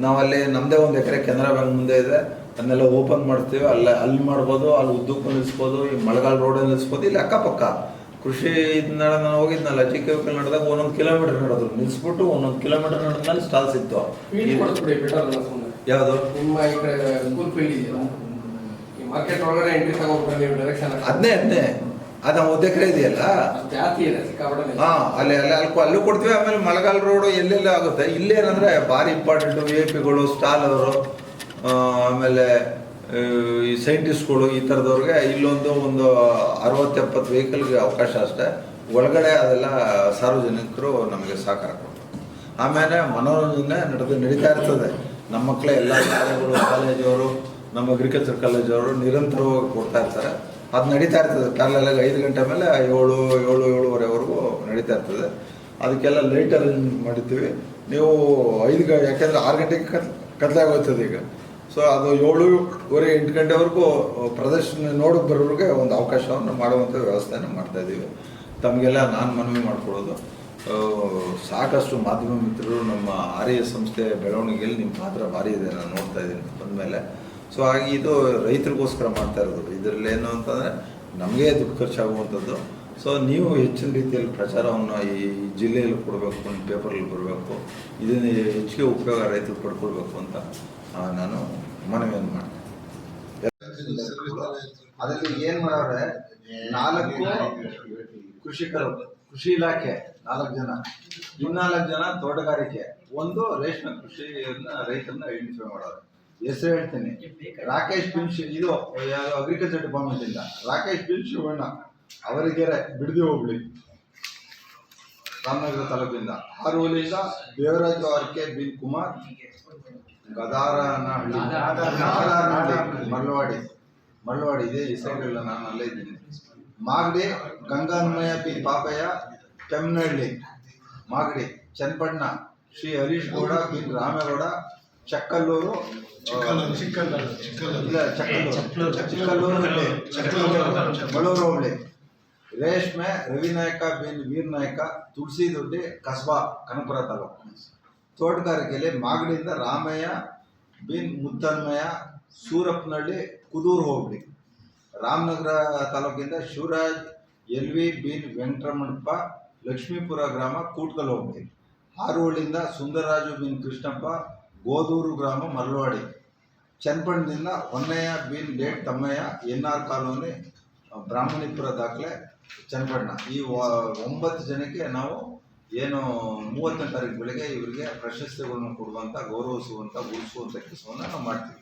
ನಾವಲ್ಲಿ ನಮ್ಮದೇ 1 ಎಕರೆ ಕೆನರಾ ಬ್ಯಾಂಕ್ ಮುಂದೆ ಇದೆ, ಅದನ್ನೆಲ್ಲ ಓಪನ್ ಮಾಡ್ತೀವಿ. ಅಲ್ಲಿ ಮಾಡ್ಬೋದು, ಅಲ್ಲಿ ಉದ್ದಕ್ಕೂ ನಿಲ್ಲಿಸ್ಬೋದು, ಈ ಮಳೆಗಾಲ ರೋಡಲ್ಲಿ ನಿಲ್ಲಿಸ್ಬೋದು. ಇಲ್ಲಿ ಅಕ್ಕಪಕ್ಕ ಕೃಷಿ ನಾನು ಹೋಗಿದ್ನಲ್ಲ, GKV ನಡೆದಾಗ 1 ಕಿಲೋಮೀಟರ್ ನಡೆದ್ರು, ನಿಲ್ಲಿಸ್ಬಿಟ್ಟು 1 ಕಿಲೋಮೀಟರ್ ನಡೆದ್ಮೇಲೆ ಸ್ಟಾಲ್ಸ್ ಇತ್ತು. ಯಾವುದು ಅದನ್ನೇ ಅದು 1 ಎಕರೆ ಇದೆಯಲ್ಲ, ಅಲ್ಲೂ ಕೊಡ್ತೀವಿ. ಆಮೇಲೆ ಮಳೆಗಾಲ ರೋಡು ಎಲ್ಲೆಲ್ಲ ಆಗುತ್ತೆ. ಇಲ್ಲೇನಂದ್ರೆ ಭಾರಿ ಇಂಪಾರ್ಟೆಂಟು VIP ಸ್ಟಾಲ್ ಅವರು, ಆಮೇಲೆ ಈ ಸೈಂಟಿಸ್ಟ್ಗಳು, ಈ ಥರದವ್ರಿಗೆ ಇಲ್ಲೊಂದು 60-70 ವೆಹಿಕಲ್ಗೆ ಅವಕಾಶ ಅಷ್ಟೇ. ಒಳಗಡೆ ಅದೆಲ್ಲ ಸಾರ್ವಜನಿಕರು ನಮಗೆ ಸಹಕಾರ ಕೊಡ್ತಾರೆ. ಆಮೇಲೆ ಮನೋರಂಜನೆ ನಡೀತಾ ಇರ್ತದೆ. ನಮ್ಮ ಮಕ್ಕಳೇ ಎಲ್ಲ ಶಾಲೆಗಳು, ಕಾಲೇಜವರು, ನಮ್ಮ ಅಗ್ರಿಕಲ್ಚರ್ ಕಾಲೇಜವರು ನಿರಂತರವಾಗಿ ಕೊಡ್ತಾ ಇರ್ತಾರೆ. ಅದು ನಡೀತಾ ಇರ್ತದೆ ಪ್ಯಾರಲಾಗಿ 5 ಗಂಟೆ ಮೇಲೆ 7-7:30ವರೆಗೂ ನಡೀತಾ ಇರ್ತದೆ. ಅದಕ್ಕೆಲ್ಲ ಲೈಟ್ ಅರೇಂಜ್ ಮಾಡಿರ್ತೀವಿ. ನೀವು 5 ಯಾಕೆಂದರೆ 6 ಗಂಟೆಗೆ ಕತ್ಲಾಗೋಗ್ತದೆ ಈಗ. ಸೊ ಅದು 7:30-8 ಗಂಟೆವರೆಗೂ ಪ್ರದರ್ಶನ ನೋಡೋಕೆ ಬರೋರಿಗೆ ಒಂದು ಅವಕಾಶವನ್ನು ಮಾಡುವಂಥ ವ್ಯವಸ್ಥೆಯನ್ನು ಮಾಡ್ತಾಯಿದ್ದೀವಿ. ತಮಗೆಲ್ಲ ನಾನು ಮನವಿ ಮಾಡ್ಕೊಳ್ಳೋದು, ಸಾಕಷ್ಟು ಮಾಧ್ಯಮ ಮಿತ್ರರು ನಮ್ಮ RIS ಸಂಸ್ಥೆ ಬೆಳವಣಿಗೆಯಲ್ಲಿ ನಿಮ್ಮ ಪಾತ್ರ ಭಾರಿ ಇದೆ, ನಾನು ನೋಡ್ತಾ ಇದ್ದೀನಿ ಬಂದಮೇಲೆ. ಸೊ ಹಾಗೆ ಇದು ರೈತರಿಗೋಸ್ಕರ ಮಾಡ್ತಾ ಇರೋದು. ಇದರಲ್ಲಿ ಏನು ಅಂತಂದರೆ ನಮಗೆ ದುಡ್ಡು ಖರ್ಚಾಗುವಂಥದ್ದು. ಸೊ ನೀವು ಹೆಚ್ಚಿನ ರೀತಿಯಲ್ಲಿ ಪ್ರಚಾರವನ್ನು ಈ ಜಿಲ್ಲೆಯಲ್ಲಿ ಕೊಡಬೇಕು, ಒಂದು ಪೇಪರಲ್ಲಿ ಬರಬೇಕು, ಇದನ್ನು ಹೆಚ್ಚಿಗೆ ಉಪಯೋಗ ರೈತರು ಪಡ್ಕೊಳ್ಬೇಕು ಅಂತ ನಾನು ಮನವಿಯನ್ನು ಮಾಡ್ತೀನಿ. ಅದರಲ್ಲಿ ಏನು ಮಾಡವ್ರೆ, 4 ಕೃಷಿಕರು, ಕೃಷಿ ಇಲಾಖೆ 4 ಜನ, 14 ಜನ ತೋಟಗಾರಿಕೆ, 1 ರೇಷ್ಮೆ ಕೃಷಿಯನ್ನ ರೈತರನ್ನ ಐಡೆಂಟಿಫೈ ಮಾಡೋರು. ಹೆಸರು ಹೇಳ್ತೀನಿ, ರಾಕೇಶ್ ಬಿನ್ ಇದು ಅಗ್ರಿಕಲ್ಚರ್ ಡಿಪಾರ್ಟ್ಮೆಂಟ್ ಇಂದ ರಾಕೇಶ್ ಬಿನ್ ಶಿವಣ್ಣ, ಅವರಿಗೆರೆ, ಬಿಡದಿ ಹೋಬಳಿ, ರಾಮನಗರ ತಾಲೂಕಿಂದ. ಹಾರೋಲಿಂದ ದೇವರಾಜ ಆರ್ಕೆ ಬಿನ್ ಕುಮಾರ್, ಗದಾರನಹಳ್ಳಿ, ಮರಳವಾಡಿ ಇದೆ ಹೆಸರುಗಳನ್ನ ನಾನು ಅಲ್ಲೇ ಇದ್ದೀನಿ. ಮಾಗಡಿ ಗಂಗಾನ್ಮಯ ಬಿನ್ ಪಾಪಯ್ಯ, ಕೆಮ್ಮನಹಳ್ಳಿ ಮಾಗಡಿ. ಚನ್ನಪಟ್ಟಣ ಶ್ರೀ ಹರೀಶ್ ಗೌಡ ಬಿನ್ ರಾಮೇಗೌಡ, ಚಿಕ್ಕಲ್ಲೂರು ಮಳೂರು ಹೋಬಳಿ. ರೇಷ್ಮೆ ರವಿನಾಯಕ ಬಿನ್ ವೀರನಾಯಕ, ತುಳಸಿ ದೊಡ್ಡಿ, ಕಸ್ಬಾ, ಕನಕಪುರ ತಾಲೂಕು. ತೋಟಗಾರಿಕೆಯಲ್ಲಿ ಮಾಗಡಿಯಿಂದ ರಾಮಯ್ಯ ಬಿನ್ ಮುದ್ದನ್ಮಯ, ಸೂರಪ್ಪನಹಳ್ಳಿ, ಕುದೂರು ಹೋಬಳಿ. ರಾಮನಗರ ತಾಲೂಕಿಂದ ಶಿವರಾಜ್ LV ಬಿನ್ ವೆಂಕಟರಮಣಪ್ಪ, ಲಕ್ಷ್ಮೀಪುರ ಗ್ರಾಮ, ಕೂಟ್ಕಲ್ ಹೋಬಳಿ. ಹಾರೋಳಿಂದ ಸುಂದರರಾಜು ಬಿನ್ ಕೃಷ್ಣಪ್ಪ, ಗೋದೂರು ಗ್ರಾಮ, ಮರಳವಾಡಿ. ಚನ್ನಪಟ್ಟಣದಿಂದ ಹೊನ್ನಯ್ಯ ಬಿನ್ ಲೇಟ್ ತಮ್ಮಯ್ಯ, NR ಕಾಲೋನಿ, ಬ್ರಾಹ್ಮಣಿಪುರ ದಾಖಲೆ, ಚನ್ನಪಟ್ಟಣ. ಈ 9 ಜನಕ್ಕೆ ನಾವು ಏನು 30ನೇ ತಾರೀಕು ಬೆಳಗ್ಗೆ ಇವರಿಗೆ ಪ್ರಶಸ್ತಿಗಳನ್ನು ಕೊಡುವಂಥ, ಗೌರವಿಸುವಂಥ, ಉಳಿಸುವಂಥ ಕೆಲಸವನ್ನು ನಾವು ಮಾಡ್ತೀವಿ.